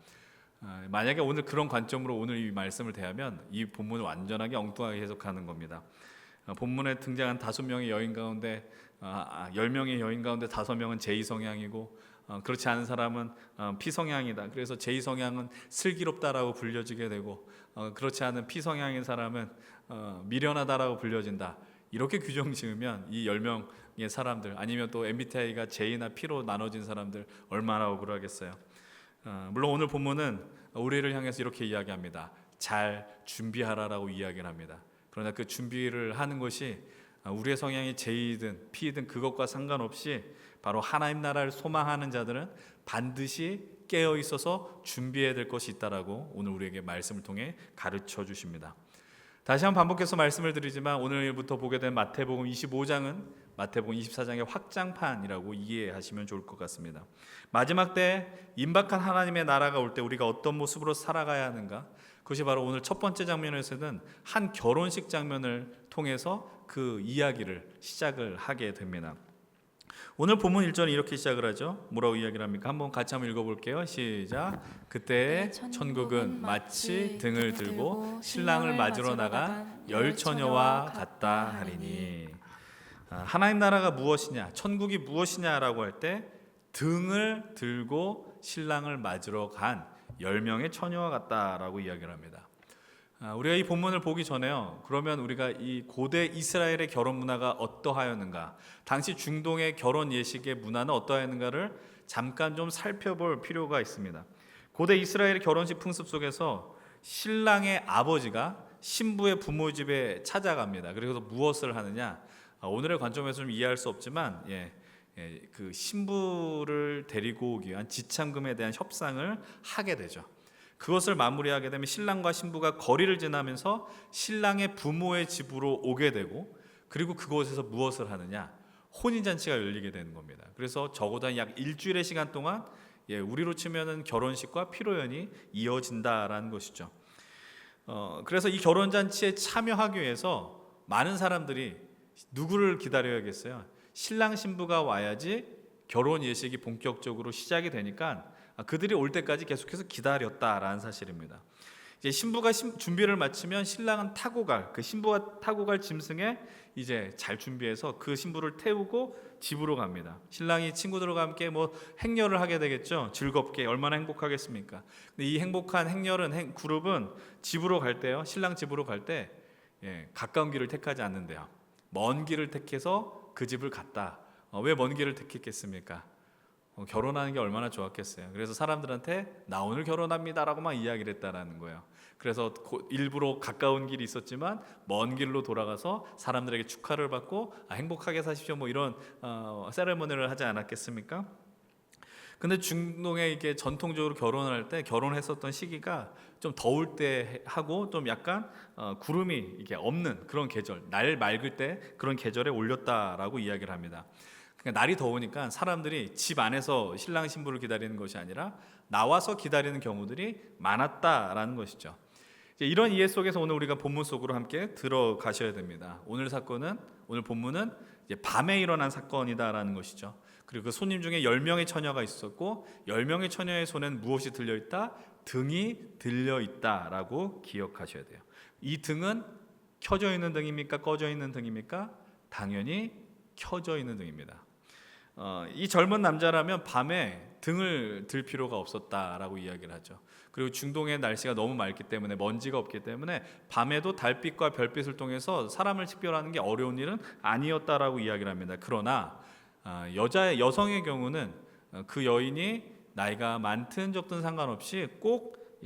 만약에 오늘 그런 관점으로 오늘 이 말씀을 대하면 이 본문을 완전하게 엉뚱하게 해석하는 겁니다. 본문에 등장한 5명의 여인 가운데 10명의 여인 가운데 5명은 J 성향이고, 그렇지 않은 사람은 P 성향이다. 그래서 J 성향은 슬기롭다라고 불려지게 되고, 그렇지 않은 P 성향인 사람은 미련하다라고 불려진다. 이렇게 규정 지으면 이 10명의 사람들, 아니면 또 MBTI가 J나 P로 나눠진 사람들 얼마나 억울하겠어요. 물론 오늘 본문은 우리를 향해서 이렇게 이야기합니다. 잘 준비하라라고 이야기를 합니다. 그러나 그 준비를 하는 것이 우리의 성향이 J든 P든 그것과 상관없이 바로 하나님 나라를 소망하는 자들은 반드시 깨어 있어서 준비해야 될 것이 있다라고 오늘 우리에게 말씀을 통해 가르쳐 주십니다. 다시 한번 반복해서 말씀을 드리지만 오늘부터 보게 된 마태복음 25장은 마태복음 24장의 확장판이라고 이해하시면 좋을 것 같습니다. 마지막 때 임박한 하나님의 나라가 올 때 우리가 어떤 모습으로 살아가야 하는가, 그것이 바로 오늘 첫 번째 장면에서는 한 결혼식 장면을 통해서 그 이야기를 시작을 하게 됩니다. 오늘 본문 1절은 이렇게 시작을 하죠. 뭐라고 이야기를 합니까? 한번 같이 한번 읽어볼게요. 시작. 그때 천국은 마치 등을 들고 신랑을 맞으러 나간 열 처녀와 같다 하리니. 하나님 나라가 무엇이냐, 천국이 무엇이냐라고 할 때 등을 들고 신랑을 맞으러 간 10명의 처녀와 같다라고 이야기를 합니다. 우리가 이 본문을 보기 전에요, 그러면 우리가 이 고대 이스라엘의 결혼 문화가 어떠하였는가, 당시 중동의 결혼 예식의 문화는 어떠하였는가를 잠깐 좀 살펴볼 필요가 있습니다. 고대 이스라엘의 결혼식 풍습 속에서 신랑의 아버지가 신부의 부모 집에 찾아갑니다. 그래서 무엇을 하느냐, 오늘의 관점에서 좀 이해할 수 없지만 그 신부를 데리고 오기 위한 지참금에 대한 협상을 하게 되죠. 그것을 마무리하게 되면 신랑과 신부가 거리를 지나면서 신랑의 부모의 집으로 오게 되고, 그리고 그곳에서 무엇을 하느냐, 혼인잔치가 열리게 되는 겁니다. 그래서 적어도 약 일주일의 시간 동안 우리로 치면은 결혼식과 피로연이 이어진다라는 것이죠. 그래서 이 결혼잔치에 참여하기 위해서 많은 사람들이 누구를 기다려야겠어요? 신랑 신부가 와야지 결혼 예식이 본격적으로 시작이 되니까 그들이 올 때까지 계속해서 기다렸다라는 사실입니다. 이제 신부가 준비를 마치면 신랑은 그 신부가 타고 갈 짐승에 이제 잘 준비해서 그 신부를 태우고 집으로 갑니다. 신랑이 친구들과 함께 뭐 행렬을 하게 되겠죠. 즐겁게 얼마나 행복하겠습니까? 근데 이 행복한 그룹은 집으로 갈 때요. 신랑 집으로 갈 때 가까운 길을 택하지 않는데요. 먼 길을 택해서 그 집을 갔다. 왜 먼 길을 택했겠습니까? 결혼하는 게 얼마나 좋았겠어요. 그래서 사람들한테 나 오늘 결혼합니다라고만 이야기를 했다라는 거예요. 그래서 일부러 가까운 길이 있었지만 먼 길로 돌아가서 사람들에게 축하를 받고 행복하게 사십시오 뭐 이런 세레모니를 하지 않았겠습니까? 근데 중동에 이게 전통적으로 결혼할 때 결혼했었던 시기가 좀 더울 때 하고 좀 약간 구름이 이게 없는 그런 계절, 날 맑을 때 그런 계절에 올렸다라고 이야기를 합니다. 그러니까 날이 더우니까 사람들이 집 안에서 신랑 신부를 기다리는 것이 아니라 나와서 기다리는 경우들이 많았다라는 것이죠. 이런 이해 속에서 오늘 우리가 본문 속으로 함께 들어가셔야 됩니다. 오늘 본문은 이제 밤에 일어난 사건이다라는 것이죠. 그리고 그 손님 중에 10명의 처녀가 있었고 10명의 처녀의 손엔 무엇이 들려있다? 등이 들려있다라고 기억하셔야 돼요. 이 등은 켜져 있는 등입니까? 꺼져 있는 등입니까? 당연히 켜져 있는 등입니다. 이 젊은 남자라면 밤에 등을 들 필요가 없었다라고 이야기를 하죠. 그리고 중동의 날씨가 너무 맑기 때문에 먼지가 없기 때문에 밤에도 달빛과 별빛을 통해서 사람을 식별하는 게 어려운 일은 아니었다라고 이야기를 합니다. 그러나 여성의 경우는 그 여인이 나이가 많든 적든 상관없이 꼭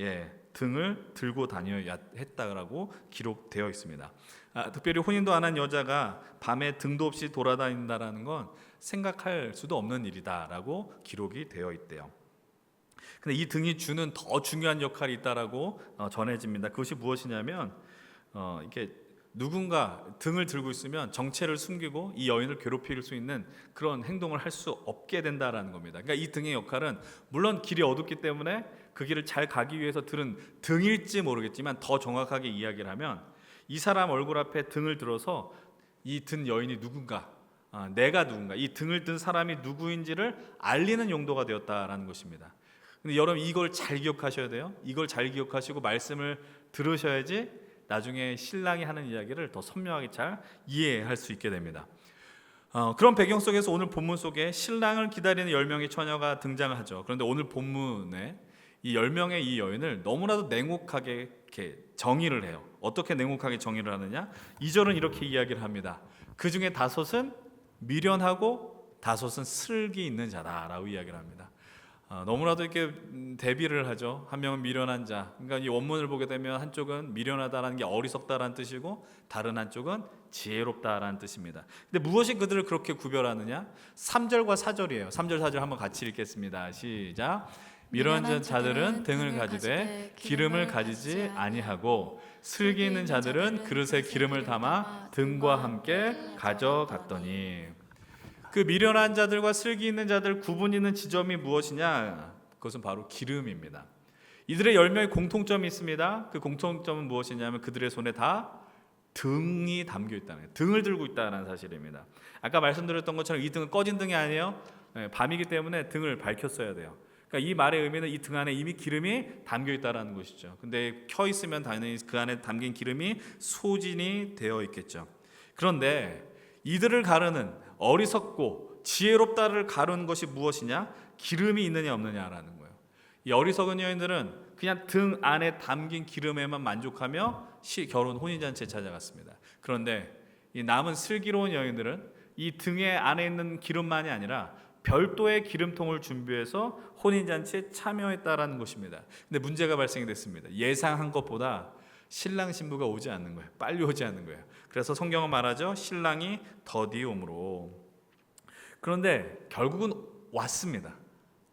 등을 들고 다녀야 했다라고 기록되어 있습니다. 특별히 혼인도 안 한 여자가 밤에 등도 없이 돌아다닌다라는 건 생각할 수도 없는 일이다라고 기록이 되어 있대요. 근데 이 등이 주는 더 중요한 역할이 있다라고 전해집니다. 그것이 무엇이냐면 이렇게 누군가 등을 들고 있으면 정체를 숨기고 이 여인을 괴롭힐 수 있는 그런 행동을 할 수 없게 된다라는 겁니다. 그러니까 이 등의 역할은 물론 길이 어둡기 때문에 그 길을 잘 가기 위해서 들은 등일지 모르겠지만 더 정확하게 이야기를 하면 이 사람 얼굴 앞에 등을 들어서 이 든 여인이 누군가, 내가 누군가, 이 등을 든 사람이 누구인지를 알리는 용도가 되었다라는 것입니다. 근데 여러분 이걸 잘 기억하셔야 돼요. 이걸 잘 기억하시고 말씀을 들으셔야지 나중에 신랑이 하는 이야기를 더 선명하게 잘 이해할 수 있게 됩니다. 그런 배경 속에서 오늘 본문 속에 신랑을 기다리는 10명의 처녀가 등장을 하죠. 그런데 오늘 본문에 이 10명의 이 여인을 너무나도 냉혹하게 이렇게 정의를 해요. 어떻게 냉혹하게 정의를 하느냐? 2절은 이렇게 이야기를 합니다. 그 중에 5은 미련하고 5은 슬기 있는 자다라고 이야기를 합니다. 너무나도 이렇게 대비를 하죠. 한 명은 미련한 자. 그러니까 이 원문을 보게 되면 한쪽은 미련하다라는 게 어리석다라는 뜻이고 다른 한쪽은 지혜롭다라는 뜻입니다. 근데 무엇이 그들을 그렇게 구별하느냐? 3절과 4절이에요. 3절 4절 한번 같이 읽겠습니다. 시작. 미련한 자들은 등을 가지되 기름을 가지지 아니하고 슬기 있는 자들은 그릇에 기름을 담아 등과 함께 가져갔더니. 그 미련한 자들과 슬기 있는 자들 구분 있는 지점이 무엇이냐? 그것은 바로 기름입니다. 이들의 10명의 공통점이 있습니다. 그 공통점은 무엇이냐면 그들의 손에 다 등이 담겨 있다는 거예요. 등을 들고 있다는 사실입니다. 아까 말씀드렸던 것처럼 이 등은 꺼진 등이 아니에요. 밤이기 때문에 등을 밝혔어야 돼요. 그러니까 이 말의 의미는 이 등 안에 이미 기름이 담겨 있다는 것이죠. 근데 켜 있으면 당연히 그 안에 담긴 기름이 소진이 되어 있겠죠. 그런데 이들을 가르는 어리석고 지혜롭다를 가르는 것이 무엇이냐? 기름이 있느냐 없느냐라는 거예요. 이 어리석은 여인들은 그냥 등 안에 담긴 기름에만 만족하며 결혼 혼인잔치에 찾아갔습니다. 그런데 이 남은 슬기로운 여인들은 이 등에 안에 있는 기름만이 아니라 별도의 기름통을 준비해서 혼인잔치에 참여했다라는 것입니다. 근데 문제가 발생이 됐습니다. 예상한 것보다 신랑 신부가 오지 않는 거예요. 빨리 오지 않는 거예요. 그래서 성경은 말하죠. 신랑이 더디 오므로. 그런데 결국은 왔습니다.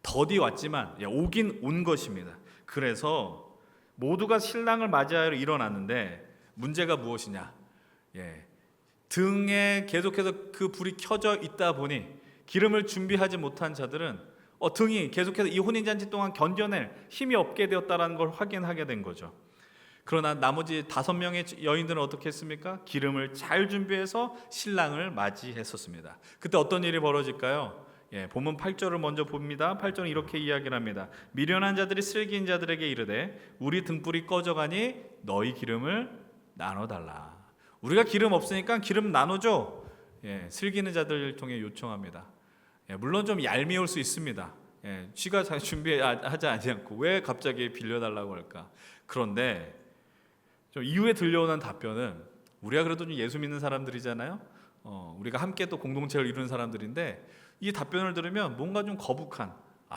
더디 왔지만 오긴 온 것입니다. 그래서 모두가 신랑을 맞이하여 일어났는데 문제가 무엇이냐? 등에 계속해서 그 불이 켜져 있다 보니 기름을 준비하지 못한 자들은 등이 계속해서 이 혼인잔치 동안 견뎌낼 힘이 없게 되었다는 걸 확인하게 된 거죠. 그러나 나머지 5명의 여인들은 어떻게 했습니까? 기름을 잘 준비해서 신랑을 맞이했었습니다. 그때 어떤 일이 벌어질까요? 본문 8절을 먼저 봅니다. 8절은 이렇게 이야기를 합니다. 미련한 자들이 슬기인 자들에게 이르되 우리 등불이 꺼져가니 너희 기름을 나눠달라. 우리가 기름 없으니까 기름 나눠줘. 슬기는 자들을 통해 요청합니다. 물론 좀 얄미울 수 있습니다. 쥐가 준비하지 않고 왜 갑자기 빌려달라고 할까? 그런데 좀 이후에 들려오는 답변은 우리가 그래도 좀 예수 믿는 사람들이잖아요. 우리가 함께 또 공동체를 이루는 사람들인데 이 답변을 들으면 뭔가 좀 거북한,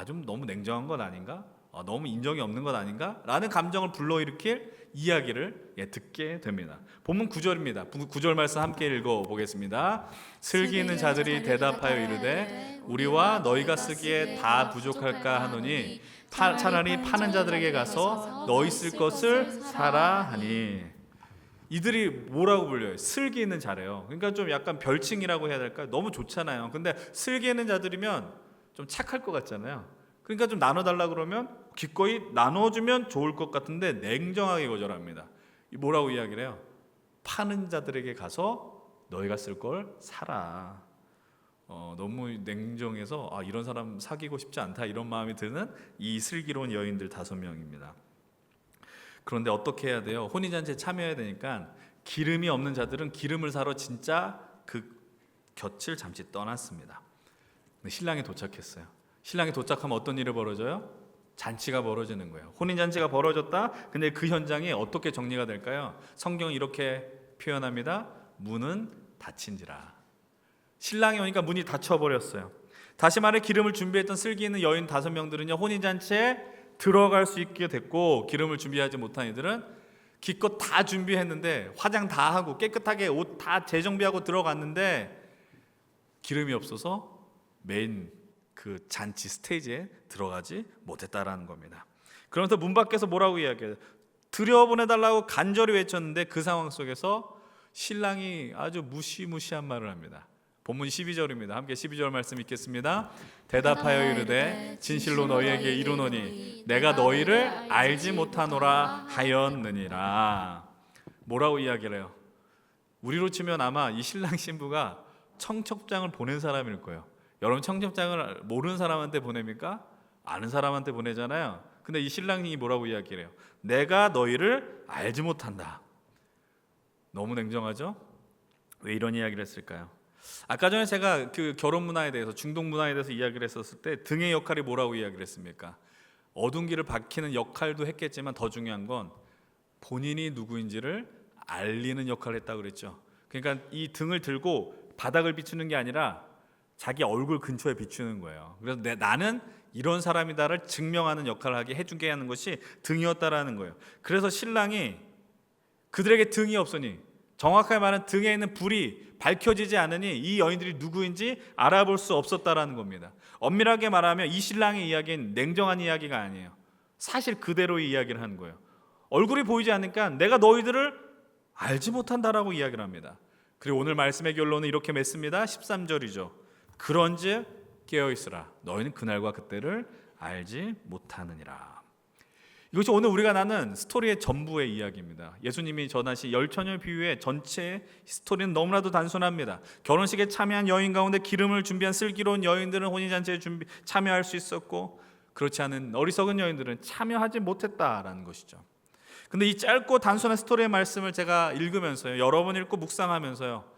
좀 너무 냉정한 것 아닌가? 너무 인정이 없는 것 아닌가? 라는 감정을 불러일으킬 이야기를 듣게 됩니다. 본문 9절입니다. 9절 말씀 함께 읽어보겠습니다. 슬기 있는 자들이 대답하여 이르되 우리와 너희가 쓰기에 다 부족할까 하노니 차라리 파는 자들에게 가서 너희 쓸 것을 사라 하니. 이들이 뭐라고 불려요? 슬기 있는 자래요. 그러니까 좀 약간 별칭이라고 해야 될까요? 너무 좋잖아요. 근데 슬기 있는 자들이면 좀 착할 것 같잖아요. 그러니까 좀 나눠달라 그러면 기꺼이 나눠주면 좋을 것 같은데 냉정하게 거절합니다. 뭐라고 이야기를 해요? 파는 자들에게 가서 너희가 쓸 걸 사라. 너무 냉정해서 이런 사람 사귀고 싶지 않다 이런 마음이 드는 이 슬기로운 여인들 5명입니다. 그런데 어떻게 해야 돼요? 혼인잔치에 참여해야 되니까 기름이 없는 자들은 기름을 사러 진짜 그 곁을 잠시 떠났습니다. 근데 신랑이 도착했어요. 신랑이 도착하면 어떤 일이 벌어져요? 잔치가 벌어지는 거예요. 혼인잔치가 벌어졌다. 근데 그 현장이 어떻게 정리가 될까요? 성경은 이렇게 표현합니다. 문은 닫힌지라. 신랑이 오니까 문이 닫혀버렸어요. 다시 말해 기름을 준비했던 슬기 있는 여인 5명들은요 혼인잔치에 들어갈 수 있게 됐고, 기름을 준비하지 못한 이들은 기껏 다 준비했는데 화장 다 하고 깨끗하게 옷 다 재정비하고 들어갔는데 기름이 없어서 메인 그 잔치 스테이지에 들어가지 못했다라는 겁니다. 그러면서 문 밖에서 뭐라고 이야기해요? 들여보내달라고 간절히 외쳤는데 그 상황 속에서 신랑이 아주 무시무시한 말을 합니다. 본문 12절입니다. 함께 12절 말씀 읽겠습니다. 대답하여 이르되 진실로 너희에게 이르노니 내가 너희를 알지 못하노라 하였느니라. 뭐라고 이야기를 해요? 우리로 치면 아마 이 신랑 신부가 청첩장을 보낸 사람일 거예요. 여러분 청첩장을 모르는 사람한테 보냅니까? 아는 사람한테 보내잖아요. 근데 이 신랑이 뭐라고 이야기를 해요? 내가 너희를 알지 못한다. 너무 냉정하죠? 왜 이런 이야기를 했을까요? 아까 전에 제가 그 결혼 문화에 대해서, 중동 문화에 대해서 이야기를 했었을 때 등의 역할이 뭐라고 이야기를 했습니까? 어두운 길을 밝히는 역할도 했겠지만 더 중요한 건 본인이 누구인지를 알리는 역할을 했다고 그랬죠. 그러니까 이 등을 들고 바닥을 비추는 게 아니라 자기 얼굴 근처에 비추는 거예요. 그래서 나는 이런 사람이다를 증명하는 역할을 하게 해주게 하는 것이 등이었다라는 거예요. 그래서 신랑이 그들에게 등이 없으니, 정확하게 말하면 등에 있는 불이 밝혀지지 않으니 이 여인들이 누구인지 알아볼 수 없었다라는 겁니다. 엄밀하게 말하면 이 신랑의 이야기는 냉정한 이야기가 아니에요. 사실 그대로의 이야기를 하는 거예요. 얼굴이 보이지 않으니까 내가 너희들을 알지 못한다라고 이야기를 합니다. 그리고 오늘 말씀의 결론은 이렇게 맺습니다. 13절이죠. 그런즉 깨어있으라. 너희는 그날과 그때를 알지 못하느니라. 이것이 오늘 우리가 나눈 스토리의 전부의 이야기입니다. 예수님이 전하신 열처녀 비유의 전체 스토리는 너무나도 단순합니다. 결혼식에 참여한 여인 가운데 기름을 준비한 슬기로운 여인들은 혼인잔치에 참여할 수 있었고, 그렇지 않은 어리석은 여인들은 참여하지 못했다라는 것이죠. 근데 이 짧고 단순한 스토리의 말씀을 제가 읽으면서요, 여러 번 읽고 묵상하면서요,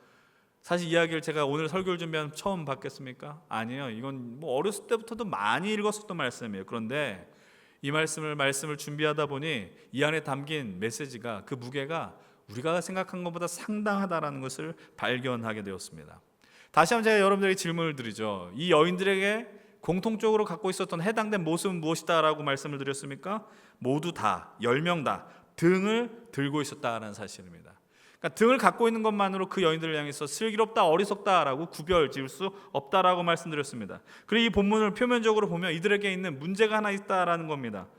사실 이야기를 제가 오늘 설교를 준비하면 처음 받겠습니까? 아니에요. 이건 뭐 어렸을 때부터도 많이 읽었었던 말씀이에요. 그런데 이 말씀을 준비하다 보니 이 안에 담긴 메시지가, 그 무게가 우리가 생각한 것보다 상당하다라는 것을 발견하게 되었습니다. 다시 한번 제가 여러분들에게 질문을 드리죠. 이 여인들에게 공통적으로 갖고 있었던 해당된 모습은 무엇이다라고 말씀을 드렸습니까? 모두 다, 10명 다 등을 들고 있었다라는 사실입니다. 그러니까 등을 갖고 있는 것만으로 그 여인들을 향해서 슬기롭다, 어리석다라고 구별 지을 수 없다라고 말씀드렸습니다. 그리고 이 본문을 표면적으로 보면 이들에게 있는 문제가 하나 있다라는 겁니다.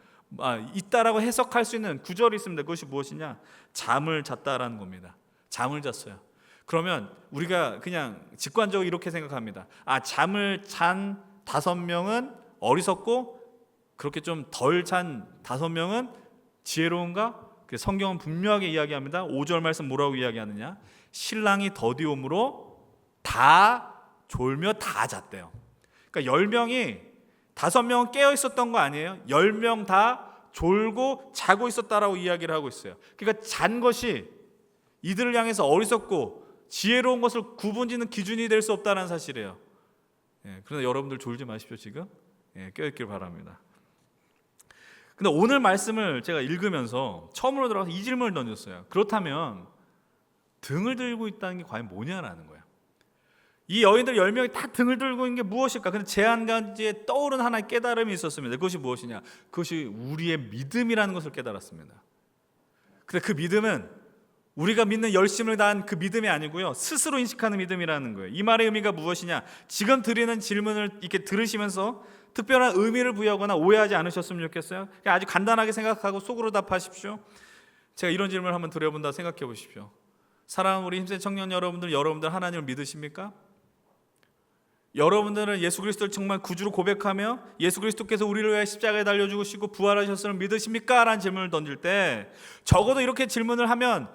있다라고 해석할 수 있는 구절이 있습니다. 그것이 무엇이냐? 잠을 잤다라는 겁니다. 잠을 잤어요. 그러면 우리가 그냥 직관적으로 이렇게 생각합니다. 잠을 잔 5명은 어리석고 그렇게 좀 덜 잔 5명은 지혜로운가? 성경은 분명하게 이야기합니다. 5절 말씀 뭐라고 이야기하느냐? 신랑이 더디 오므로 다 졸며 다 잤대요. 그러니까 10명이 5명은 깨어 있었던 거 아니에요? 10명 다 졸고 자고 있었다라고 이야기를 하고 있어요. 그러니까 잔 것이 이들을 향해서 어리석고 지혜로운 것을 구분짓는 기준이 될 수 없다는 사실이에요. 그러나 여러분들 졸지 마십시오. 지금 깨어있길 바랍니다. 근데 오늘 말씀을 제가 읽으면서 처음으로 들어가서 이 질문을 던졌어요. 그렇다면 등을 들고 있다는 게 과연 뭐냐라는 거예요. 이 여인들 10명이 다 등을 들고 있는 게 무엇일까? 근데 제 한 가지에 떠오른 하나의 깨달음이 있었습니다. 그것이 무엇이냐? 그것이 우리의 믿음이라는 것을 깨달았습니다. 근데 그 믿음은 우리가 믿는 열심을 다한 그 믿음이 아니고요, 스스로 인식하는 믿음이라는 거예요. 이 말의 의미가 무엇이냐? 지금 드리는 질문을 이렇게 들으시면서 특별한 의미를 부여하거나 오해하지 않으셨으면 좋겠어요. 그냥 아주 간단하게 생각하고 속으로 답하십시오. 제가 이런 질문을 한번 드려본다 생각해 보십시오. 사랑하는 우리 힘센 청년 여러분들 하나님을 믿으십니까? 여러분들은 예수 그리스도를 정말 구주로 고백하며 예수 그리스도께서 우리를 위해 십자가에 달려 죽으시고 부활하셨음을 믿으십니까? 라는 질문을 던질 때 적어도 이렇게 질문을 하면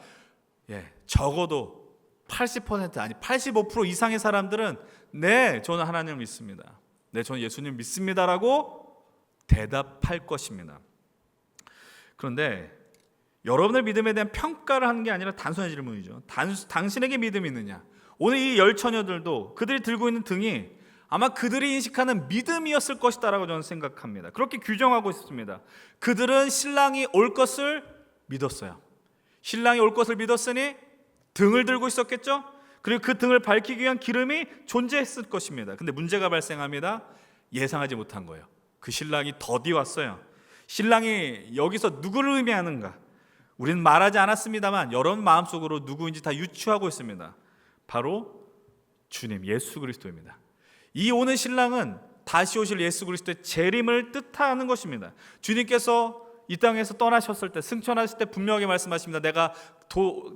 적어도 80% 아니 85% 이상의 사람들은 네, 저는 하나님을 믿습니다. 네, 저는 예수님 믿습니다라고 대답할 것입니다. 그런데 여러분의 믿음에 대한 평가를 하는 게 아니라 단순한 질문이죠. 당신에게 믿음이 있느냐? 오늘 이 열처녀들도 그들이 들고 있는 등이 아마 그들이 인식하는 믿음이었을 것이다라고 저는 생각합니다. 그렇게 규정하고 있습니다. 그들은 신랑이 올 것을 믿었어요. 신랑이 올 것을 믿었으니 등을 들고 있었겠죠? 그리고 그 등을 밝히기 위한 기름이 존재했을 것입니다. 근데 문제가 발생합니다. 예상하지 못한 거예요. 그 신랑이 더디 왔어요. 신랑이 여기서 누구를 의미하는가? 우리는 말하지 않았습니다만 여러분 마음속으로 누구인지 다 유추하고 있습니다. 바로 주님 예수 그리스도입니다. 이 오는 신랑은 다시 오실 예수 그리스도의 재림을 뜻하는 것입니다. 주님께서 이 땅에서 떠나셨을 때, 승천하실 때 분명하게 말씀하십니다. 내가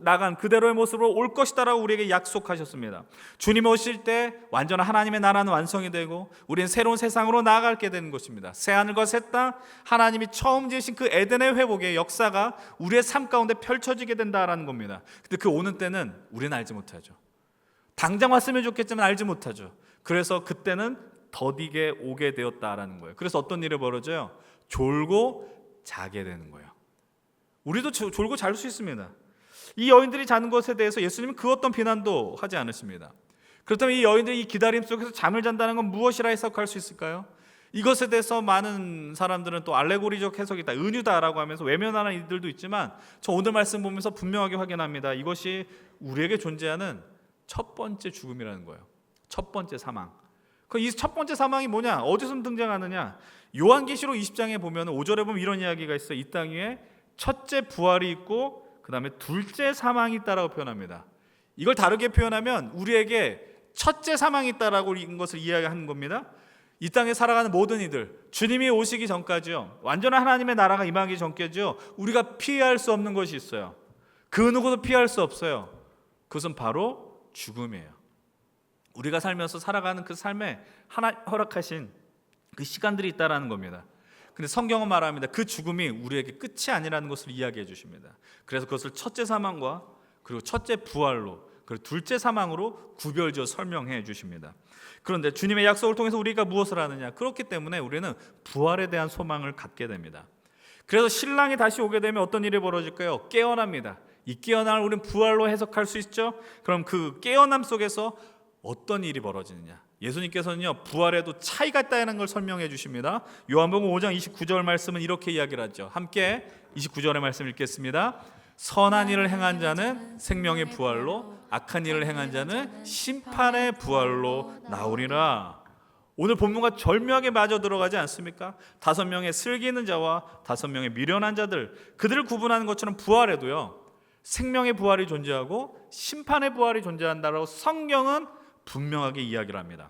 나간 그대로의 모습으로 올 것이다라고 우리에게 약속하셨습니다. 주님 오실 때 완전한 하나님의 나라는 완성이 되고 우리는 새로운 세상으로 나아가게 되는 것입니다. 새하늘과 새 땅, 하나님이 처음 지으신 그 에덴의 회복의 역사가 우리의 삶 가운데 펼쳐지게 된다라는 겁니다. 근데 그 오는 때는 우리는 알지 못하죠. 당장 왔으면 좋겠지만 알지 못하죠. 그래서 그때는 더디게 오게 되었다라는 거예요. 그래서 어떤 일이 벌어져요? 졸고 자게 되는 거예요. 우리도 졸고 잘 수 있습니다. 이 여인들이 자는 것에 대해서 예수님은 그 어떤 비난도 하지 않으십니다. 그렇다면 이 여인들이 이 기다림 속에서 잠을 잔다는 건 무엇이라 해석할 수 있을까요? 이것에 대해서 많은 사람들은 또 알레고리적 해석이다, 은유다라고 하면서 외면하는 이들도 있지만 저 오늘 말씀 보면서 분명하게 확인합니다. 이것이 우리에게 존재하는 첫 번째 죽음이라는 거예요. 첫 번째 사망. 이 첫 번째 사망이 뭐냐? 어디서 등장하느냐? 요한계시록 20장에 보면 5절에 보면 이런 이야기가 있어요. 이 땅 위에 첫째 부활이 있고 그 다음에 둘째 사망이 있다라고 표현합니다. 이걸 다르게 표현하면 우리에게 첫째 사망이 있다라고 이것을 이야기하는 겁니다. 이 땅에 살아가는 모든 이들, 주님이 오시기 전까지요, 완전한 하나님의 나라가 임하기 전까지요, 우리가 피할 수 없는 것이 있어요. 그 누구도 피할 수 없어요. 그것은 바로 죽음이에요. 우리가 살면서 살아가는 그 삶에 하나 허락하신 그 시간들이 있다라는 겁니다. 근데 성경은 말합니다. 그 죽음이 우리에게 끝이 아니라는 것을 이야기해 주십니다. 그래서 그것을 첫째 사망과 그리고 첫째 부활로 그리고 둘째 사망으로 구별지어 설명해 주십니다. 그런데 주님의 약속을 통해서 우리가 무엇을 하느냐? 그렇기 때문에 우리는 부활에 대한 소망을 갖게 됩니다. 그래서 신랑이 다시 오게 되면 어떤 일이 벌어질까요? 깨어납니다. 이 깨어남을 우리는 부활로 해석할 수 있죠. 그럼 그 깨어남 속에서 어떤 일이 벌어지느냐? 예수님께서는요, 부활에도 차이가 있다는 걸 설명해 주십니다. 요한복음 5장 29절 말씀은 이렇게 이야기를 하죠. 함께 29절의 말씀 읽겠습니다. 선한 일을 행한 자는 생명의 부활로, 악한 일을 행한 자는 심판의 부활로 나오리라. 오늘 본문과 절묘하게 맞아 들어가지 않습니까? 5명의 슬기는 자와 5명의 미련한 자들, 그들을 구분하는 것처럼 부활에도요, 생명의 부활이 존재하고 심판의 부활이 존재한다라고 성경은 분명하게 이야기를 합니다.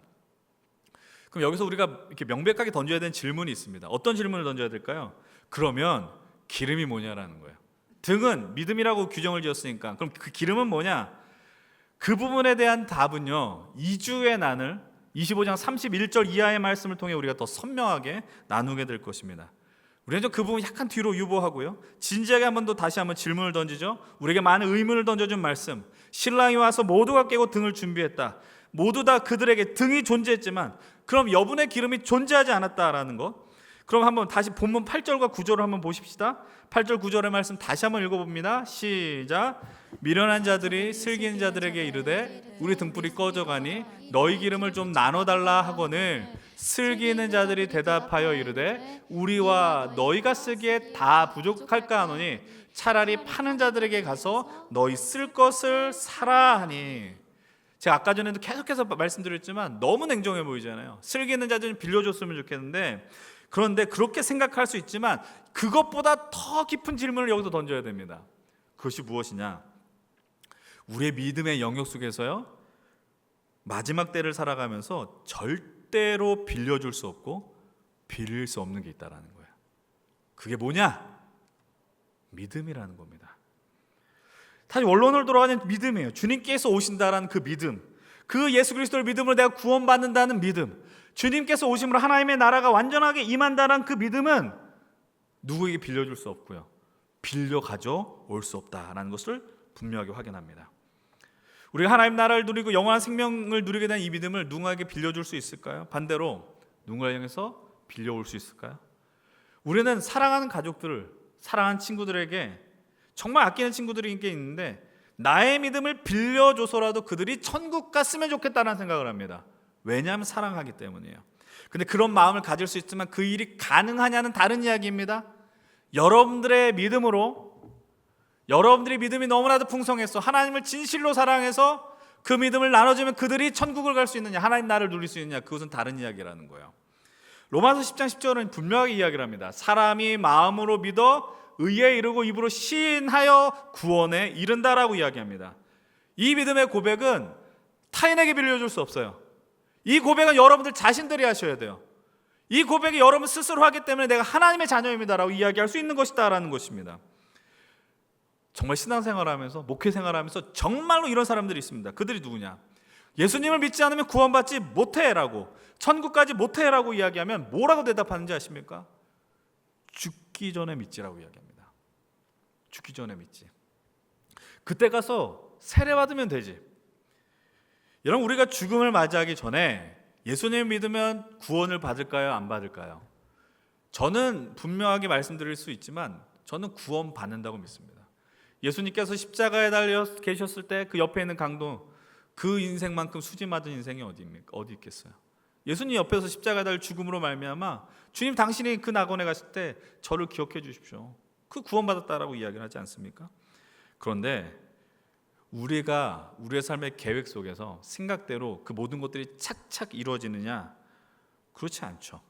그럼 여기서 우리가 이렇게 명백하게 던져야 되는 질문이 있습니다. 어떤 질문을 던져야 될까요? 그러면 기름이 뭐냐라는 거예요. 등은 믿음이라고 규정을 지었으니까 그럼 그 기름은 뭐냐? 그 부분에 대한 답은요, 2주의 난을 25장 31절 이하의 말씀을 통해 우리가 더 선명하게 나누게 될 것입니다. 우리는 좀 그 부분 약간 뒤로 유보하고요. 진지하게 한 번 더 다시 한번 질문을 던지죠. 우리에게 많은 의문을 던져준 말씀. 신랑이 와서 모두가 깨고 등을 준비했다. 모두 다 그들에게 등이 존재했지만 그럼 여분의 기름이 존재하지 않았다라는 것. 그럼 한번 다시 본문 8절과 9절을 한번 보십시다. 8절 9절의 말씀 다시 한번 읽어봅니다. 시작. 미련한 자들이 슬기는 자들에게 이르되 우리 등불이 꺼져가니 너희 기름을 좀 나눠달라 하거늘 슬기는 자들이 대답하여 이르되 우리와 너희가 쓰기에 다 부족할까 하노니 차라리 파는 자들에게 가서 너희 쓸 것을 사라 하니. 제가 아까 전에도 계속해서 말씀드렸지만 너무 냉정해 보이잖아요. 슬기는 자들은 빌려줬으면 좋겠는데, 그런데 그렇게 생각할 수 있지만 그것보다 더 깊은 질문을 여기서 던져야 됩니다. 그것이 무엇이냐? 우리의 믿음의 영역 속에서요, 마지막 때를 살아가면서 절대로 빌려줄 수 없고 빌릴 수 없는 게 있다라는 거예요. 그게 뭐냐? 믿음이라는 겁니다. 다시 원론으로 돌아가는 믿음이에요. 주님께서 오신다라는 그 믿음, 그 예수 그리스도를 믿음으로 내가 구원받는다는 믿음, 주님께서 오심으로 하나님의 나라가 완전하게 임한다는 그 믿음은 누구에게 빌려줄 수 없고요, 빌려 가져올 수 없다라는 것을 분명하게 확인합니다. 우리가 하나님 나라를 누리고 영원한 생명을 누리게 된 이 믿음을 누군가에게 빌려줄 수 있을까요? 반대로 누군가를 향해서 빌려올 수 있을까요? 우리는 사랑하는 가족들을, 사랑하는 친구들에게, 정말 아끼는 친구들이 있는데 나의 믿음을 빌려줘서라도 그들이 천국 갔으면 좋겠다는 생각을 합니다. 왜냐하면 사랑하기 때문이에요. 근데 그런 마음을 가질 수 있지만 그 일이 가능하냐는 다른 이야기입니다. 여러분들의 믿음으로, 여러분들이 믿음이 너무나도 풍성해서 하나님을 진실로 사랑해서 그 믿음을 나눠주면 그들이 천국을 갈 수 있느냐, 하나님 나라를 누릴 수 있느냐, 그것은 다른 이야기라는 거예요. 로마서 10장 10절은 분명하게 이야기를 합니다. 사람이 마음으로 믿어 의에 이르고 입으로 시인하여 구원에 이른다라고 이야기합니다. 이 믿음의 고백은 타인에게 빌려줄 수 없어요. 이 고백은 여러분들 자신들이 하셔야 돼요. 이 고백이 여러분 스스로 하기 때문에 내가 하나님의 자녀입니다라고 이야기할 수 있는 것이다라는 것입니다. 정말 신앙생활하면서, 목회생활하면서 정말로 이런 사람들이 있습니다. 그들이 누구냐? 예수님을 믿지 않으면 구원받지 못해라고, 천국까지 못해라고 이야기하면 뭐라고 대답하는지 아십니까? 죽기 전에 믿지라고 이야기합니다. 죽기 전에 믿지. 그때 가서 세례받으면 되지. 여러분, 우리가 죽음을 맞이하기 전에 예수님을 믿으면 구원을 받을까요? 안 받을까요? 저는 분명하게 말씀드릴 수 있지만 저는 구원 받는다고 믿습니다. 예수님께서 십자가에 달려 계셨을 때 그 옆에 있는 강도, 그 인생만큼 수지 맞은 인생이 어디 있겠어요? 예수님 옆에서 십자가에 달려 죽음으로 말미암아 주님, 당신이 그 낙원에 갔을 때 저를 기억해 주십시오, 그 구원받았다라고 이야기를 하지 않습니까? 그런데 우리가 우리의 삶의 계획 속에서 생각대로 그 모든 것들이 착착 이루어지느냐? 그렇지 않죠.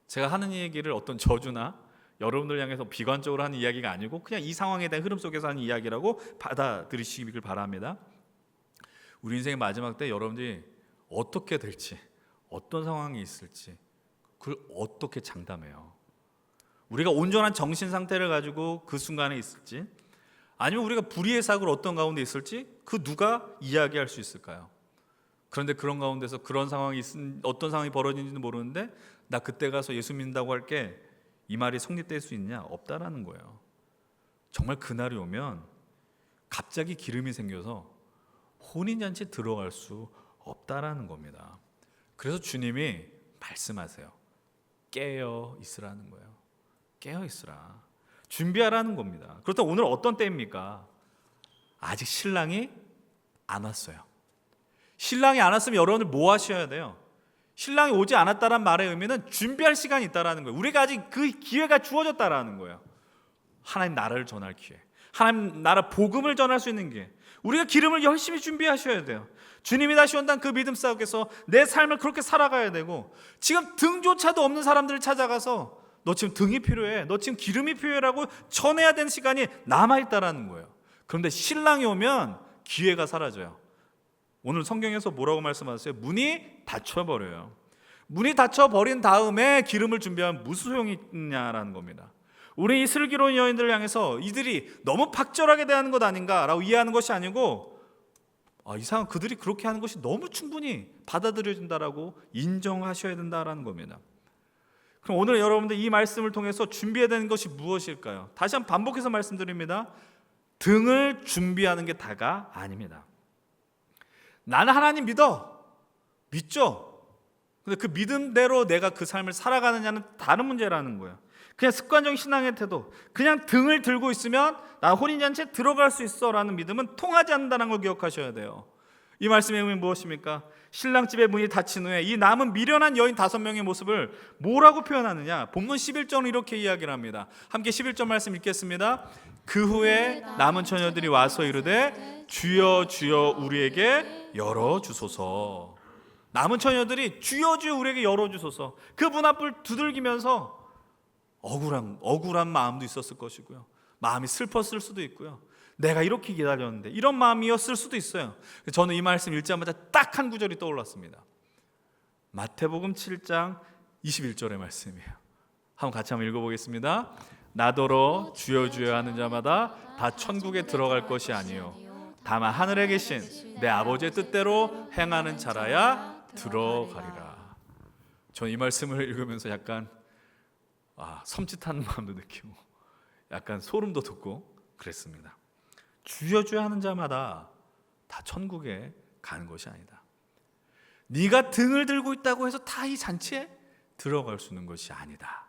제가 하는 얘기를 어떤 저주나 여러분들 향해서 비관적으로 하는 이야기가 아니고 그냥 이 상황에 대한 흐름 속에서 하는 이야기라고 받아들이시길 바랍니다. 우리 인생의 마지막 때 여러분들이 어떻게 될지, 어떤 상황이 있을지 그걸 어떻게 장담해요? 우리가 온전한 정신 상태를 가지고 그 순간에 있을지, 아니면 우리가 불의의 사고를 어떤 가운데 있을지 그 누가 이야기할 수 있을까요? 그런데 그런 가운데서 그런 상황이 어떤 상황이 벌어지는지는 모르는데 나 그때 가서 예수 믿는다고 할게, 이 말이 성립될 수 있냐? 없다라는 거예요. 정말 그날이 오면 갑자기 기름이 생겨서 혼인잔치에 들어갈 수 없다라는 겁니다. 그래서 주님이 말씀하세요. 깨어 있으라는 거예요. 깨어 있으라. 준비하라는 겁니다. 그렇다면 오늘 어떤 때입니까? 아직 신랑이 안 왔어요. 신랑이 안 왔으면 여러분들 뭐 하셔야 돼요? 신랑이 오지 않았다는 말의 의미는 준비할 시간이 있다라는 거예요. 우리가 아직 그 기회가 주어졌다라는 거예요. 하나님 나라를 전할 기회, 하나님 나라 복음을 전할 수 있는 기회, 우리가 기름을 열심히 준비하셔야 돼요. 주님이 다시 온다는 그 믿음 속에서 내 삶을 그렇게 살아가야 되고, 지금 등조차도 없는 사람들을 찾아가서 너 지금 등이 필요해, 너 지금 기름이 필요해라고 전해야 되는 시간이 남아있다라는 거예요. 그런데 신랑이 오면 기회가 사라져요. 오늘 성경에서 뭐라고 말씀하세요? 문이 닫혀버려요. 문이 닫혀버린 다음에 기름을 준비하면 무슨 소용이 있냐라는 겁니다. 우리 이 슬기로운 여인들을 향해서 이들이 너무 박절하게 대하는 것 아닌가라고 이해하는 것이 아니고, 이상한 그들이 그렇게 하는 것이 너무 충분히 받아들여진다라고 인정하셔야 된다라는 겁니다. 그럼 오늘 여러분들 이 말씀을 통해서 준비해야 되는 것이 무엇일까요? 다시 한번 반복해서 말씀드립니다. 등을 준비하는 게 다가 아닙니다. 나는 하나님 믿죠? 근데 그 믿음대로 내가 그 삶을 살아가느냐는 다른 문제라는 거예요. 그냥 습관적인 신앙의 태도, 그냥 등을 들고 있으면 나 혼인잔치에 들어갈 수 있어 라는 믿음은 통하지 않는다는 걸 기억하셔야 돼요. 이 말씀의 의미는 무엇입니까? 신랑집의 문이 닫힌 후에 이 남은 미련한 여인 5명의 모습을 뭐라고 표현하느냐? 본문 11절은 이렇게 이야기를 합니다. 함께 11절 말씀 읽겠습니다. 그 후에 남은 처녀들이 와서 이르되 주여 주여 우리에게 열어주소서. 남은 처녀들이 주여 주여 우리에게 열어주소서. 그 문 앞을 두들기면서 억울한 마음도 있었을 것이고요. 마음이 슬펐을 수도 있고요. 내가 이렇게 기다렸는데 이런 마음이었을 수도 있어요. 저는 이 말씀 읽자마자 딱 한 구절이 떠올랐습니다. 마태복음 7장 21절의 말씀이에요. 같이 한번 읽어보겠습니다. 나더러 주여 주여 하는 자마다 다 천국에 들어갈 것이 아니요 다만 하늘에 계신 내 아버지의 뜻대로 행하는 자라야 들어가리라. 저는 이 말씀을 읽으면서 약간 섬찟한 마음도 느끼고 약간 소름도 돋고 그랬습니다. 주여 주여 하는 자마다 다 천국에 가는 것이 아니다. 네가 등을 들고 있다고 해서 다 이 잔치에 들어갈 수 있는 것이 아니다.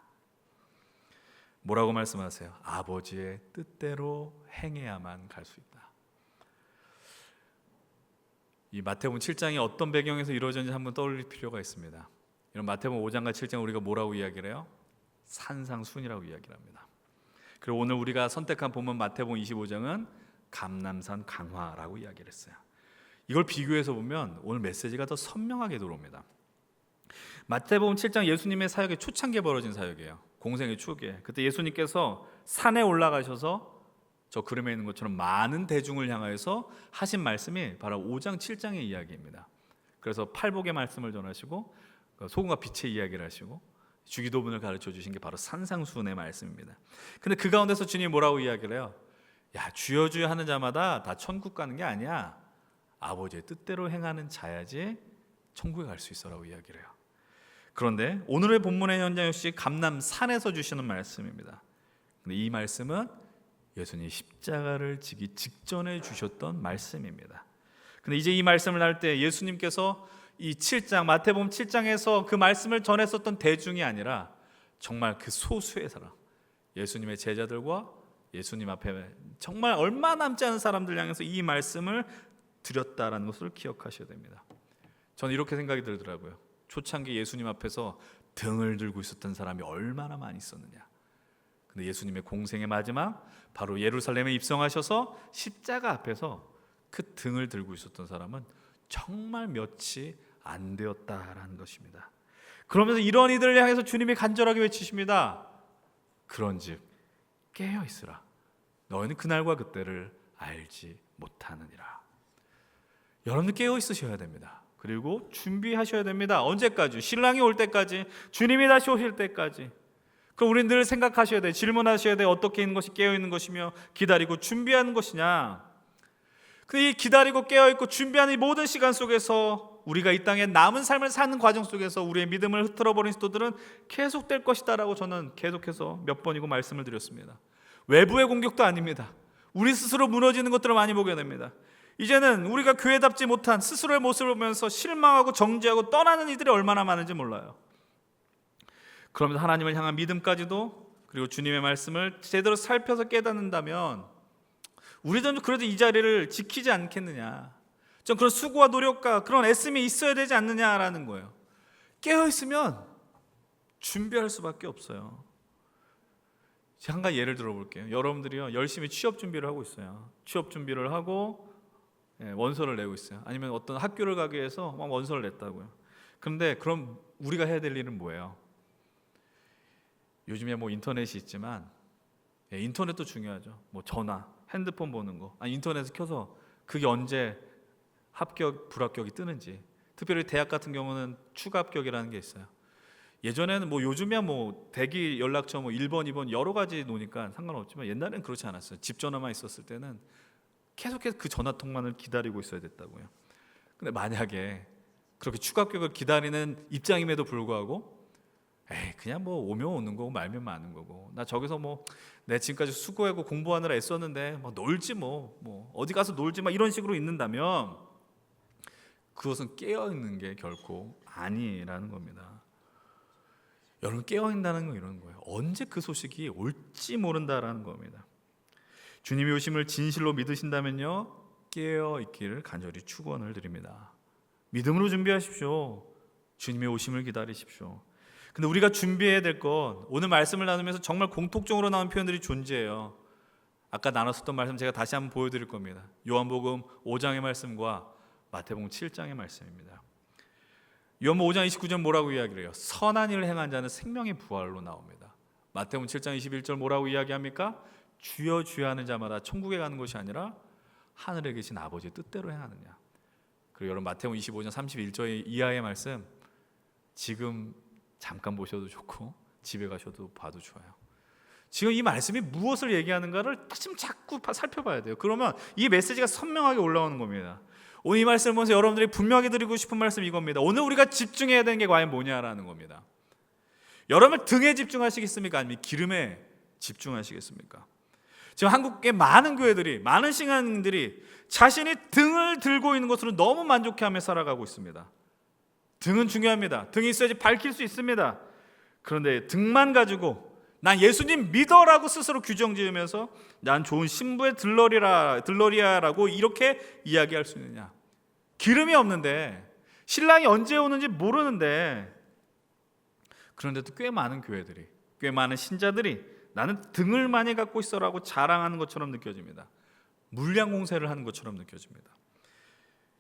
뭐라고 말씀하세요? 아버지의 뜻대로 행해야만 갈 수 있다. 이 마태복음 7장이 어떤 배경에서 이루어졌는지 한번 떠올릴 필요가 있습니다. 이런 마태복음 5장과 7장 우리가 뭐라고 이야기를 해요? 산상순이라고 이야기를 합니다. 그리고 오늘 우리가 선택한 본문 마태복음 25장은 감람산 강화라고 이야기를 했어요. 이걸 비교해서 보면 오늘 메시지가 더 선명하게 들어옵니다. 마태복음 7장 예수님의 사역의 초창기에 벌어진 사역이에요. 공생의 초기에. 그때 예수님께서 산에 올라가셔서 저 그림에 있는 것처럼 많은 대중을 향하여서 하신 말씀이 바로 5장 7장의 이야기입니다. 그래서 팔복의 말씀을 전하시고 소금과 빛의 이야기를 하시고 주기도문을 가르쳐 주신 게 바로 산상수훈의 말씀입니다. 근데 그 가운데서 주님이 뭐라고 이야기를 해요? 야, 주여 주여 하는 자마다 다 천국 가는 게 아니야. 아버지의 뜻대로 행하는 자야지 천국에 갈 수 있어라고 이야기를 해요. 그런데 오늘의 본문의 현장 역시 감람산에서 주시는 말씀입니다. 근데 이 말씀은 예수님이 십자가를 지기 직전에 주셨던 말씀입니다. 근데 이제 이 말씀을 할 때 예수님께서 이 7장 마태복음 7장에서 그 말씀을 전했었던 대중이 아니라 정말 그 소수의 사람, 예수님의 제자들과 예수님 앞에 정말 얼마 남지 않은 사람들 향해서 이 말씀을 드렸다라는 것을 기억하셔야 됩니다. 저는 이렇게 생각이 들더라고요. 초창기 예수님 앞에서 등을 들고 있었던 사람이 얼마나 많이 있었느냐. 근데 예수님의 공생의 마지막 바로 예루살렘에 입성하셔서 십자가 앞에서 그 등을 들고 있었던 사람은 정말 몇이 안 되었다라는 것입니다. 그러면서 이런 이들을 향해서 주님이 간절하게 외치십니다. 그런즉 깨어 있으라. 너희는 그날과 그때를 알지 못하느니라. 여러분들 깨어 있으셔야 됩니다. 그리고 준비하셔야 됩니다. 언제까지? 신랑이 올 때까지, 주님이 다시 오실 때까지. 그럼 우리는 늘 생각하셔야 돼요. 질문하셔야 돼요. 어떻게 있는 것이 깨어 있는 것이며 기다리고 준비하는 것이냐. 이 기다리고 깨어있고 준비하는 이 모든 시간 속에서 우리가 이 땅에 남은 삶을 사는 과정 속에서 우리의 믿음을 흐트러버린 시도들은 계속될 것이다라고 저는 계속해서 몇 번이고 말씀을 드렸습니다. 외부의 공격도 아닙니다. 우리 스스로 무너지는 것들을 많이 보게 됩니다. 이제는 우리가 교회답지 못한 스스로의 모습을 보면서 실망하고 정죄하고 떠나는 이들이 얼마나 많은지 몰라요. 그러면서 하나님을 향한 믿음까지도 그리고 주님의 말씀을 제대로 살펴서 깨닫는다면 우리도 그래도 이 자리를 지키지 않겠느냐. 좀 그런 수고와 노력과 그런 애씀이 있어야 되지 않느냐라는 거예요. 깨어있으면 준비할 수밖에 없어요. 한 가지 예를 들어볼게요. 여러분들이요 열심히 취업 준비를 하고 있어요. 취업 준비를 하고 원서를 내고 있어요. 아니면 어떤 학교를 가기 위해서 막 원서를 냈다고요. 그런데 그럼 우리가 해야 될 일은 뭐예요? 요즘에 뭐 인터넷이 있지만 인터넷도 중요하죠. 뭐 전화, 핸드폰 보는 거, 아니 인터넷을 켜서 그게 언제 합격, 불합격이 뜨는지. 특별히 대학 같은 경우는 추가 합격이라는 게 있어요. 예전에는 뭐 요즘이야 뭐 대기 연락처 뭐 1번, 2번 여러 가지 노니까 상관없지만 옛날에는 그렇지 않았어요. 집 전화만 있었을 때는 계속해서 그 전화 통만을 기다리고 있어야 됐다고요. 근데 만약에 그렇게 추가 합격을 기다리는 입장임에도 불구하고 에이 그냥 뭐 오면 오는 거고 말면 마는 거고 나 저기서 뭐 내 지금까지 수고하고 공부하느라 애썼는데 뭐 놀지 뭐 어디 가서 놀지 막 이런 식으로 있는다면 그것은 깨어 있는 게 결코 아니라는 겁니다. 여러분 깨어 있다는 건 이런 거예요. 언제 그 소식이 올지 모른다라는 겁니다. 주님의 오심을 진실로 믿으신다면요 깨어 있기를 간절히 축원을 드립니다. 믿음으로 준비하십시오. 주님의 오심을 기다리십시오. 근데 우리가 준비해야 될 건 오늘 말씀을 나누면서 정말 공통적으로 나온 표현들이 존재해요. 아까 나눴었던 말씀 제가 다시 한번 보여드릴 겁니다. 요한복음 5장의 말씀과 마태복음 7장의 말씀입니다. 요한복음 5장 29절 뭐라고 이야기를 해요? 선한 일을 행한 자는 생명의 부활로 나옵니다. 마태복음 7장 21절 뭐라고 이야기합니까? 주여 주여 하는 자마다 천국에 가는 것이 아니라 하늘에 계신 아버지의 뜻대로 행하느냐. 그리고 여러분 마태복음 25장 31절 이하의 말씀 지금 잠깐 보셔도 좋고 집에 가셔도 봐도 좋아요. 지금 이 말씀이 무엇을 얘기하는가를 지금 자꾸 살펴봐야 돼요. 그러면 이 메시지가 선명하게 올라오는 겁니다. 오늘 이 말씀을 보면서 여러분들이 분명히 드리고 싶은 말씀이 이겁니다. 오늘 우리가 집중해야 되는 게 과연 뭐냐라는 겁니다. 여러분 등에 집중하시겠습니까? 아니면 기름에 집중하시겠습니까? 지금 한국의 많은 교회들이 많은 신앙인들이 자신이 등을 들고 있는 것으로 너무 만족해하며 살아가고 있습니다. 등은 중요합니다. 등이 있어야지 밝힐 수 있습니다. 그런데 등만 가지고 난 예수님 믿어라고 스스로 규정 지으면서 난 좋은 신부의 들러리야라고 이렇게 이야기할 수 있느냐. 기름이 없는데 신랑이 언제 오는지 모르는데 그런데도 꽤 많은 교회들이 꽤 많은 신자들이 나는 등을 많이 갖고 있어라고 자랑하는 것처럼 느껴집니다. 물량 공세를 하는 것처럼 느껴집니다.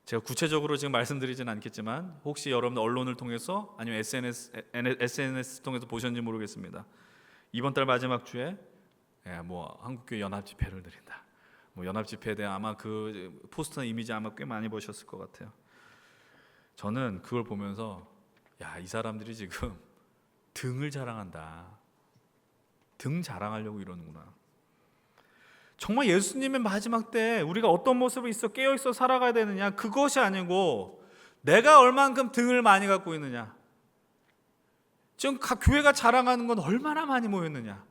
제가 구체적으로 지금 말씀드리진 않겠지만 혹시 여러분 언론을 통해서 아니면 SNS 통해서 보셨는지 모르겠습니다. 이번 달 마지막 주에 뭐 한국교회 연합 집회를 드린다. 뭐 연합 집회에 대한 아마 그 포스터나 이미지 아마 꽤 많이 보셨을 것 같아요. 저는 그걸 보면서 야, 이 사람들이 지금 등을 자랑한다. 등 자랑하려고 이러는구나. 정말 예수님의 마지막 때 우리가 어떤 모습으로 깨어 있어 살아가야 되느냐, 그것이 아니고 내가 얼만큼 등을 많이 갖고 있느냐. 지금 각 교회가 자랑하는 건 얼마나 많이 모였느냐,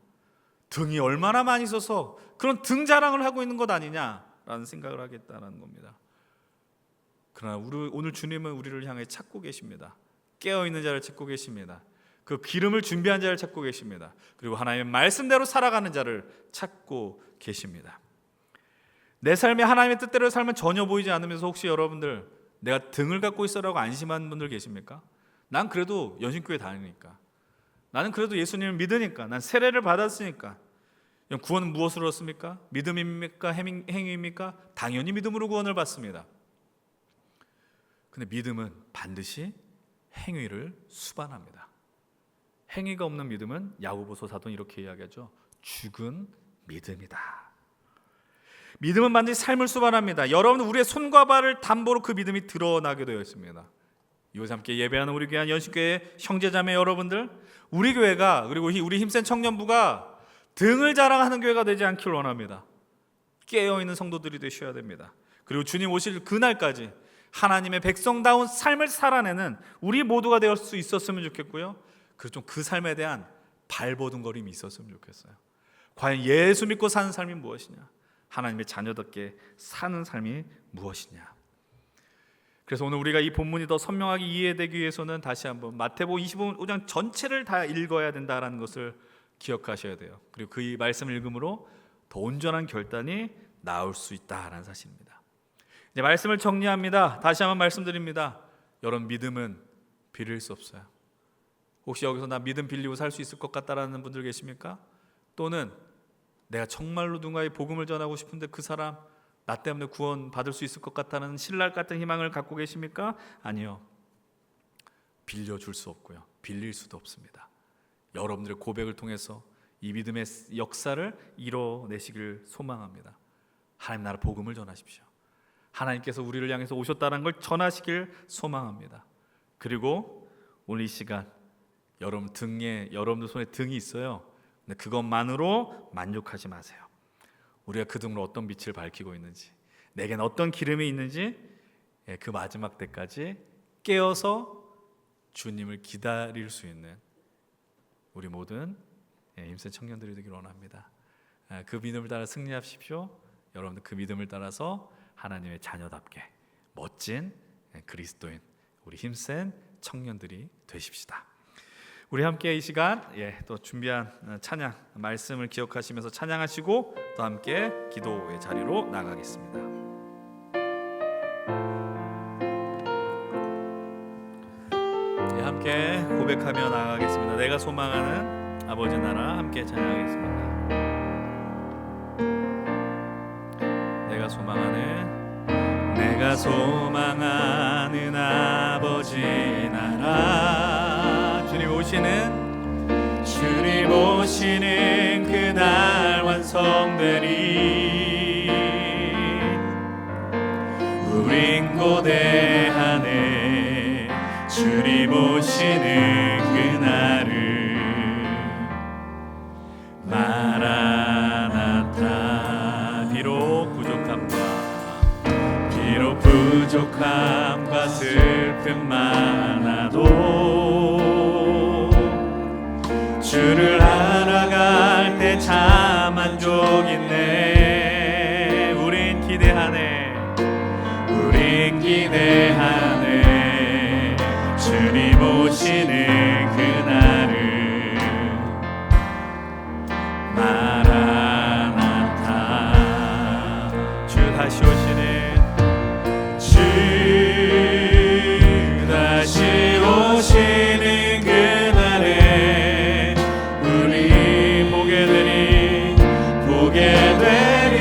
등이 얼마나 많이 있어서 그런 등 자랑을 하고 있는 것 아니냐라는 생각을 하겠다는 겁니다. 그러나 오늘 주님은 우리를 향해 찾고 계십니다. 깨어 있는 자를 찾고 계십니다. 그 기름을 준비한 자를 찾고 계십니다. 그리고 하나님의 말씀대로 살아가는 자를 찾고 계십니다. 내 삶에 하나님의 뜻대로 삶은 전혀 보이지 않으면서 혹시 여러분들 내가 등을 갖고 있어라고 안심하는 분들 계십니까? 난 그래도 연신교회 다니니까, 나는 그래도 예수님을 믿으니까, 난 세례를 받았으니까. 구원은 무엇으로 얻습니까? 믿음입니까? 행위입니까? 당연히 믿음으로 구원을 받습니다. 근데 믿음은 반드시 행위를 수반합니다. 행위가 없는 믿음은 야고보서 사도는 이렇게 이야기하죠. 죽은 믿음이다. 믿음은 반드시 삶을 수반합니다. 여러분, 우리의 손과 발을 담보로 그 믿음이 드러나게 되어 있습니다. 이곳에 함께 예배하는 우리 귀한 연신교회 형제자매 여러분들, 우리 교회가, 그리고 우리 힘센 청년부가 등을 자랑하는 교회가 되지 않길 원합니다. 깨어있는 성도들이 되셔야 됩니다. 그리고 주님 오실 그날까지 하나님의 백성다운 삶을 살아내는 우리 모두가 될 수 있었으면 좋겠고요. 그리고 좀 그 삶에 대한 발버둥거림이 있었으면 좋겠어요. 과연 예수 믿고 사는 삶이 무엇이냐, 하나님의 자녀답게 사는 삶이 무엇이냐. 그래서 오늘 우리가 이 본문이 더 선명하게 이해되기 위해서는 다시 한번 마태복음 25장 전체를 다 읽어야 된다는 것을 기억하셔야 돼요. 그리고 그 말씀을 읽음으로 더 온전한 결단이 나올 수 있다라는 사실입니다. 이제 말씀을 정리합니다. 다시 한번 말씀드립니다. 여러분, 믿음은 빌릴 수 없어요. 혹시 여기서 나 믿음 빌리고 살 수 있을 것 같다라는 분들 계십니까? 또는 내가 정말로 누군가의 복음을 전하고 싶은데 그 사람 나 때문에 구원 받을 수 있을 것 같다는 신랄 같은 희망을 갖고 계십니까? 아니요. 빌려줄 수 없고요. 빌릴 수도 없습니다. 여러분들의 고백을 통해서 이 믿음의 역사를 이뤄내시길 소망합니다. 하나님 나라 복음을 전하십시오. 하나님께서 우리를 향해서 오셨다는 걸 전하시길 소망합니다. 그리고 오늘 이 시간 여러분들 손에 등이 있어요. 근데 그것만으로 만족하지 마세요. 우리가 그 등으로 어떤 빛을 밝히고 있는지, 내겐 어떤 기름이 있는지, 그 마지막 때까지 깨어서 주님을 기다릴 수 있는 우리 모든 힘센 청년들이 되기를 원합니다. 그 믿음을 따라 승리하십시오. 여러분들 그 믿음을 따라서 하나님의 자녀답게 멋진 그리스도인 우리 힘센 청년들이 되십시다. 우리 함께 이 시간 또 준비한 찬양 말씀을 기억하시면서 찬양하시고 또 함께 기도의 자리로 나가겠습니다. 함께 고백하며 나가겠습니다. 내가 소망하는 아버지 나라 함께 찬양하겠습니다. 내가 소망하는 아버지 나라 주님 오시는 그날 완성되리 우린 고대하네 주님 오시는 그날을 마라나타 비록 부족함과 슬픔 많아도 주를 알아갈 때 참 만족이네 우린 기대하네 주님 오시는 그날을 마라나타 주 다시 오시는 그날에 우리 보게 되리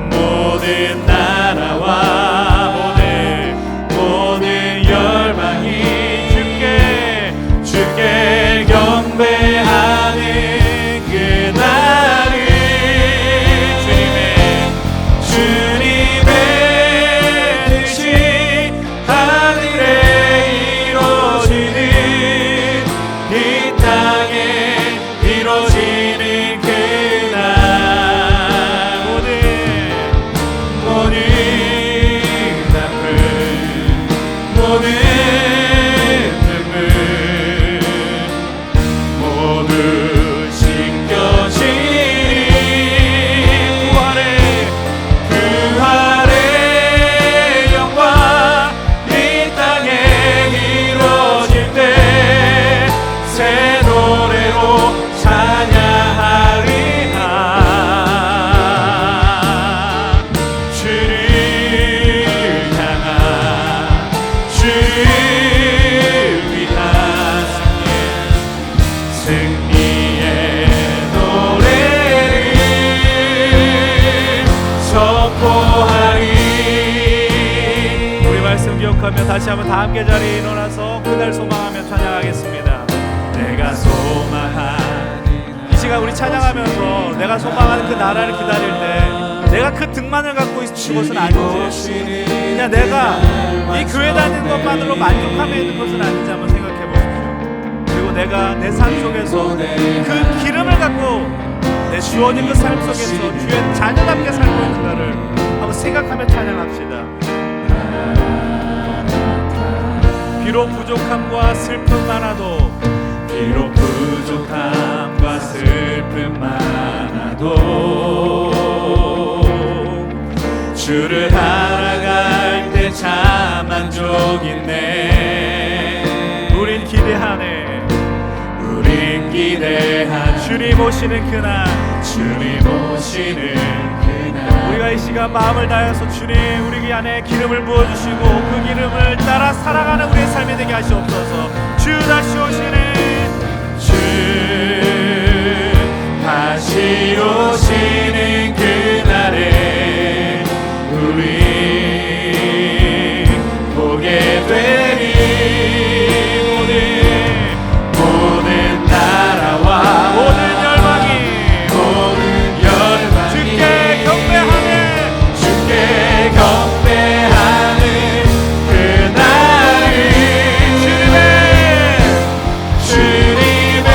모든 나라와 모든 열방이 주께 경배하는 그날을 주님의 뜻이 하늘에 이루어지는 이 땅에 이루어지는 그날 모든 아픔 모든 눈물 모두 씻겨지니 부활의 영광 이 땅에 이루어질 때 새 노래로 찬양하리라 주를 향한 승리의 노래를 선포하리 우리 말씀 기억하며 다시 한번 다 함께 자리에 일어나서 그날 소망하며 찬양하겠습니다. 내가 소망하는 이 시간 우리 찬양하면서 내가 소망하는 그 나라를 기다릴 때 내가 그 등만을 갖고 있는 것은 아니지 그냥 내가 이 교회 다니는 것만으로 만족하며 있는 것은 아닌지 한번 생각해 보십시오. 그리고 내가 내 삶 속에서 그 기름을 갖고 내 주어진 그 삶 속에서 주의 자녀답게 살고 있는 나를 한번 생각하며 찬양합시다. 비록 부족함과 슬픔 많아도 주를 알아갈 때 참 만족이네 우린 기대하네 주님 오시는 그날 우리가 이 시간 마음을 다해서 주님 우리 안에 기름을 부어주시고 그 기름을 따라 살아가는 우리의 삶이 되게 하시옵소서. 주 다시 오시는 그날에 우리 보게 되리 모든 나라와 모든 열방이 주께 경배하는 그날을 주님의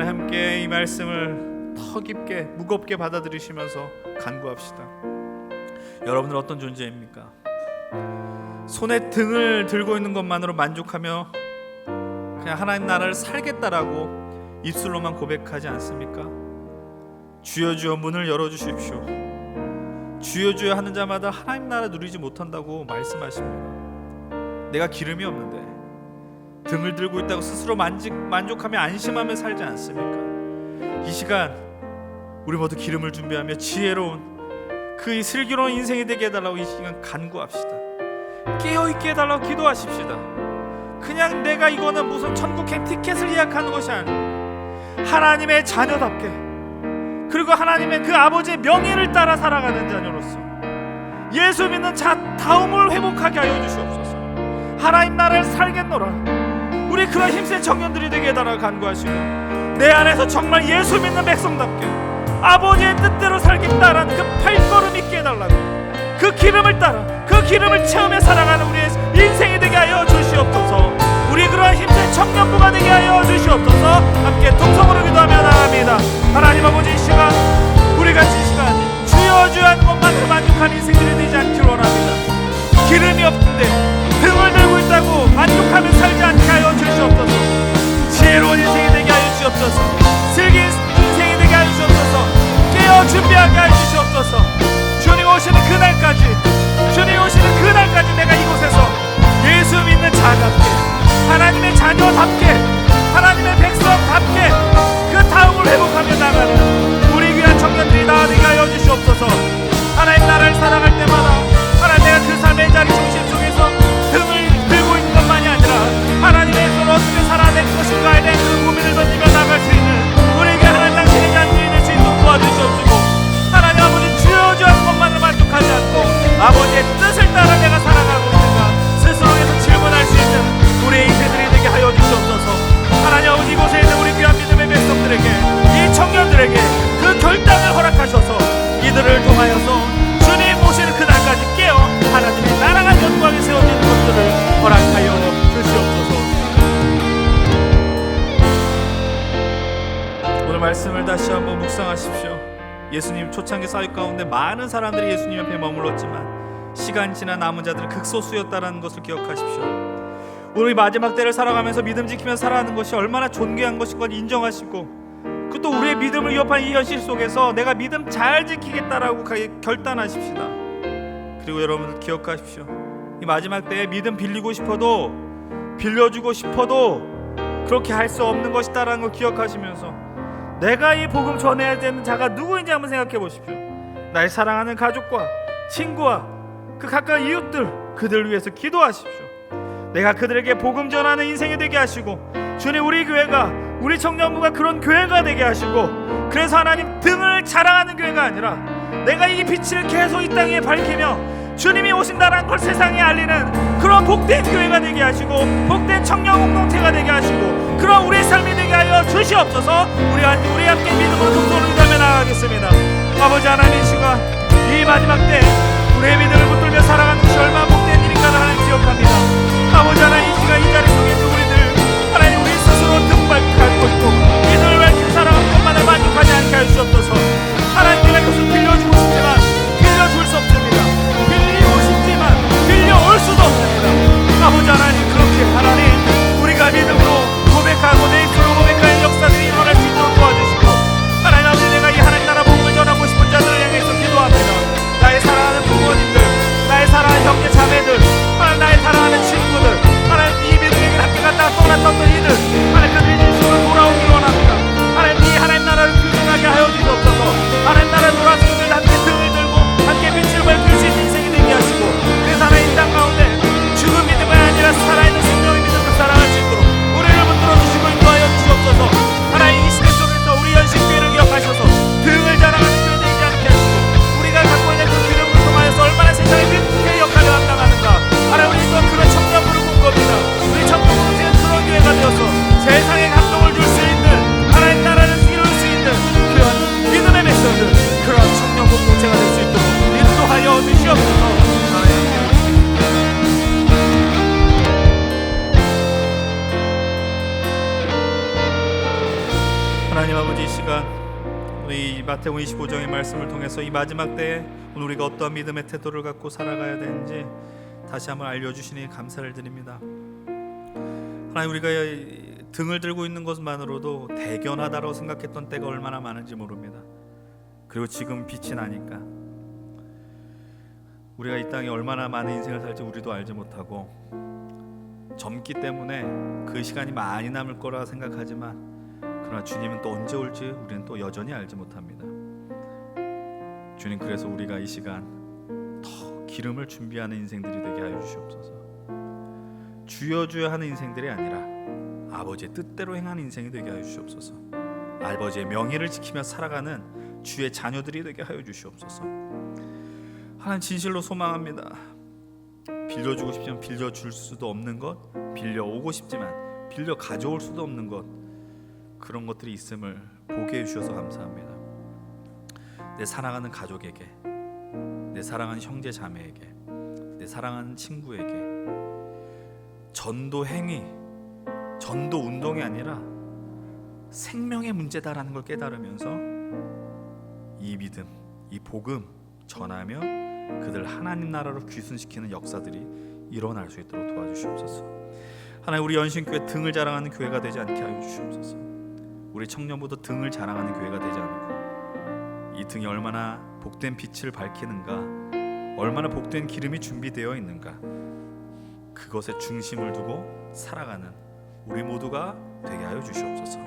함께 이 말씀을 더 깊게 무겁게 받아들이시면서 간구합시다. 여러분은 어떤 존재입니까? 손에 등을 들고 있는 것만으로 만족하며 그냥 하나님 나라를 살겠다라고 입술로만 고백하지 않습니까? 주여 주여 문을 열어주십시오. 주여 주여 하는 자마다 하나님 나라 누리지 못한다고 말씀하십니다. 내가 기름이 없는데 등을 들고 있다고 스스로 만족하며 안심하며 살지 않습니까? 이 시간 우리 모두 기름을 준비하며 지혜로운 그 이 슬기로운 인생이 되게 해달라고 이 시간 간구합시다. 깨어있게 해달라고 기도하십시다. 그냥 내가 이거는 무슨 천국행 티켓을 예약하는 것이 아니고 하나님의 자녀답게, 그리고 하나님의 그 아버지의 명예를 따라 살아가는 자녀로서 예수 믿는 자다움을 회복하게 하여 주시옵소서. 하나님 나라를 살겠노라. 우리 그런 힘센 청년들이 되게 해달라고 간구하시고, 내 안에서 정말 예수 믿는 백성답게 아버지의 뜻대로 살겠다라는 그 발걸음 있게 해달라고, 그 기름을 따라 그 기름을 체험해 살아가는 우리의 인생이 되게 하여 주시옵소서. 우리 그러한 힘센 청년부가 되게 하여 주시옵소서. 함께 동성으로 기도하며 나갑니다. 하나님 아버지, 이 시간 우리 같이 이 시간 주여 주여 하는 것만으로 만족한 인생들이 되지 않기를 원합니다. 기름이 없는데 등을 들고 있다고 만족하며 살지 않게 하여 주시옵소서. 지혜로운 인생이 되게 하여 주시옵소서. 슬기 인생이 되게 하여 주시옵소서. 깨어 준비하게 하여 주시옵소서. 주님 오시는 그날까지, 주님 오시는 그날까지 내가 이곳에서 예수 믿는 자답게, 하나님의 자녀답게, 하나님의 백성답게 그 다음을 회복하며 나가는 우리 귀한 청년들이 나아지게 하여 주시옵소서. 하나님 나라를 살아갈 때마다 하나님 내가 그 삶의 자리 중심 속에서 등을 들고 있는 것만이 아니라 하나님의 손을 어떻게 살아낼 것인가에 대한 그 고민을 던지며 나갈 수 있는 우리에게 하나님 당신의 자녀이 될 수 있도록 도와주시옵시고, 하나님 아버지 주여 주여 하는 것만을 만족하지 않고 아버지의 뜻을 따라 내가 살아가고 있는가 스스로에서 질문할 수 있는 우리의 인생들이 되게 하여 주시옵소서. 하나님 아버지, 이곳에 있는 우리 귀한 믿음의 백성들에게, 이 청년들에게 그 결단을 허락하셔서 이들을 통하여서 주님 오시는 그날까지 깨어 하나님의 나라가 영광에 세워지는 것들을 허락하여 주시옵소서. 오늘 말씀을 다시 한번 묵상하십시오. 예수님 초창기 사역 가운데 많은 사람들이 예수님 옆에 머물렀지만 시간 지나 남은 자들은 극소수였다라는 것을 기억하십시오. 우리 마지막 때를 살아가면서 믿음 지키며 살아가는 것이 얼마나 존귀한 것인 걸 인정하시고, 그 또 우리의 믿음을 위협하는 이 현실 속에서 내가 믿음 잘 지키겠다라고 결단하십시다. 그리고 여러분 기억하십시오. 이 마지막 때에 믿음 빌리고 싶어도 빌려주고 싶어도 그렇게 할 수 없는 것이다라는 걸 기억하시면서 내가 이 복음 전해야 되는 자가 누구인지 한번 생각해 보십시오. 날 사랑하는 가족과 친구와 그 가까운 이웃들, 그들을 위해서 기도하십시오. 내가 그들에게 복음 전하는 인생이 되게 하시고, 주님 우리 교회가, 우리 청년부가 그런 교회가 되게 하시고, 그래서 하나님 등을 자랑하는 교회가 아니라 내가 이 빛을 계속 이 땅에 밝히며 주님이 오신다는 걸 세상에 알리는 그런 복된 교회가 되게 하시고, 복된 청년 공동체가 되게 하시고, 그런 우리의 삶이 되게 하여 주시옵소서. 우리 함께 믿음으로 동서로 기도하며 나아가겠습니다. 아버지 하나님, 이 시간 이 마지막 때 우리의 믿음을 붙들며 살아가는 것이 얼마나 복된 일인가를 하나님 기억합니다. 아버지 하나님, 이 시간 이 자리 속에 있는 우리들 하나님, 우리 스스로 등밟고 있고 믿음을 밝힌 살아가는 것만을 만족하지 않게 하시옵소서. 하나님, 내가 이것을 빌려주고 싶지만 빌려줄 수 없습니다. 빌리고 싶지만 빌려올 수도 없습니다. 아버지 하나님, 그렇게 하나님 우리가 믿음으로 고백하고 내 입술로 고백하는 역사들이 일어날 수 있도록 도와주시고, 하나님 아버지, 내가 이 하나님 나라 복음을 전하고 싶은 자들을 향해서 기도합니다. 나의 사랑하는 부모님들, 나의 사랑하는 형제 자매들, 하나님 나의 사랑하는 친구들, 하나님 이 믿음에게 함께 갔다가 떠났던 이들, 하나님 그들이 진심으로 돌아오기로 하나님 아버지, 이 시간 우리 마태복음 25장의 말씀을 통해서 이 마지막 때에 오늘 우리가 어떠한 믿음의 태도를 갖고 살아가야 되는지 다시 한번 알려주시니 감사를 드립니다. 하나님, 우리가 등을 들고 있는 것만으로도 대견하다고 생각했던 때가 얼마나 많은지 모릅니다. 그리고 지금 빛이 나니까 우리가 이 땅에 얼마나 많은 인생을 살지 우리도 알지 못하고, 젊기 때문에 그 시간이 많이 남을 거라 생각하지만 그러나 주님은 또 언제 올지 우리는 또 여전히 알지 못합니다. 주님, 그래서 우리가 이 시간 더 기름을 준비하는 인생들이 되게 하여 주시옵소서. 주여 주여 하는 인생들이 아니라 아버지의 뜻대로 행하는 인생이 되게 하여 주시옵소서. 아버지의 명예를 지키며 살아가는 주의 자녀들이 되게 하여 주시옵소서. 하나님, 진실로 소망합니다. 빌려주고 싶지만 빌려줄 수도 없는 것, 빌려오고 싶지만 빌려 가져올 수도 없는 것, 그런 것들이 있음을 보게 해주셔서 감사합니다. 내 사랑하는 가족에게, 내 사랑하는 형제 자매에게, 내 사랑하는 친구에게 전도 행위, 전도 운동이 아니라 생명의 문제다라는 걸 깨달으면서 이 믿음, 이 복음 전하며 그들 하나님 나라로 귀순시키는 역사들이 일어날 수 있도록 도와주시옵소서. 하나님, 우리 연신교회 등을 자랑하는 교회가 되지 않게 하여 주시옵소서. 우리 청년부도 등을 자랑하는 교회가 되지 않고 이 등이 얼마나 복된 빛을 밝히는가, 얼마나 복된 기름이 준비되어 있는가, 그것에 중심을 두고 살아가는 우리 모두가 되게 하여 주시옵소서.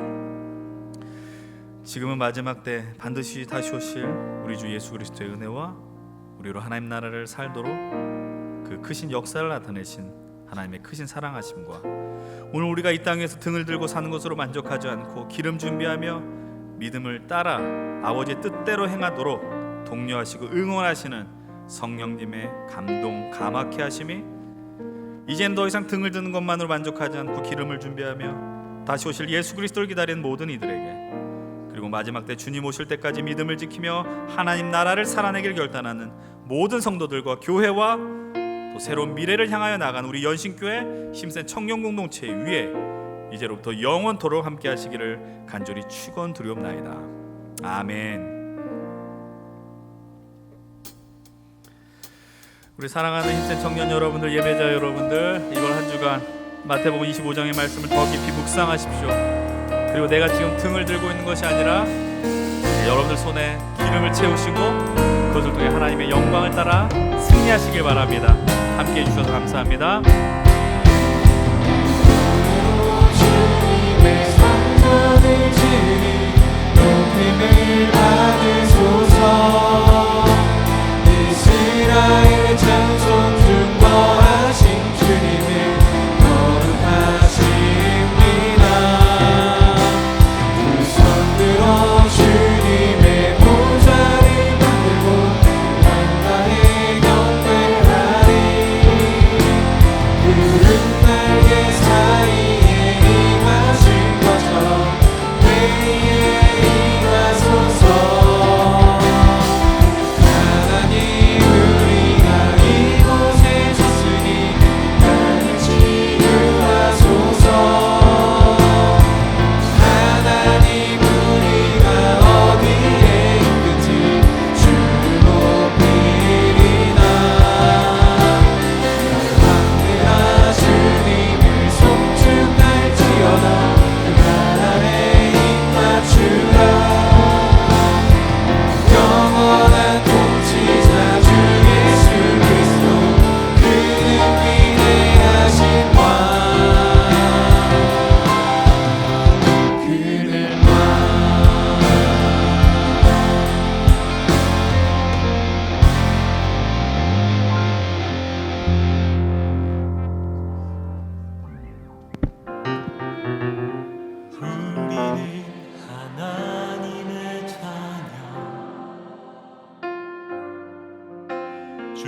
지금은 마지막 때 반드시 다시 오실 우리 주 예수 그리스도의 은혜와 우리로 하나님 나라를 살도록 그 크신 역사를 나타내신 하나님의 크신 사랑하심과 오늘 우리가 이 땅에서 등을 들고 사는 것으로 만족하지 않고 기름 준비하며 믿음을 따라 아버지의 뜻대로 행하도록 독려하시고 응원하시는 성령님의 감동 감화케 하심이 이젠 더 이상 등을 드는 것만으로 만족하지 않고 기름을 준비하며 다시 오실 예수 그리스도를 기다리는 모든 이들에게, 그리고 마지막 때 주님 오실 때까지 믿음을 지키며 하나님 나라를 살아내길 결단하는 모든 성도들과 교회와 또 새로운 미래를 향하여 나가는 우리 연신교회 힘센 청년 공동체 위에 이제로부터 영원토록 함께 하시기를 간절히 축원드리옵나이다. 아멘. 우리 사랑하는 힘센 청년 여러분들, 예배자 여러분들, 이걸 한 주간 마태복음 25장의 말씀을 더 깊이 묵상하십시오. 그리고 내가 지금 등을 들고 있는 것이 아니라 여러분들 손에 기름을 채우시고 그것을 통해 하나님의 영광을 따라 승리하시길 바랍니다. 함께 해주셔서 감사합니다. 주님의 성전을 지니 높임을 받으소서. 이스라엘 장성 중 거하신 주님을 거룩하십니다. 두 손 들어 주님의 보좌를 만들고 한가에 경배하리. 푸른 날개 사이에 임하신 것처럼 회의에 임하소서. 하나님, 우리가 이곳에 섰으니 나를 치유하소서. 하나님, 우리가 어디에 있든지 주를 높이리나. 열방들아 주님을 송축할지어다. 그 나라에 입 맞추라. 영원한 통치자 주 예수 그리스도, 그는 위대하신 왕, 그는 왕. 우리는 하나님의 자녀, 주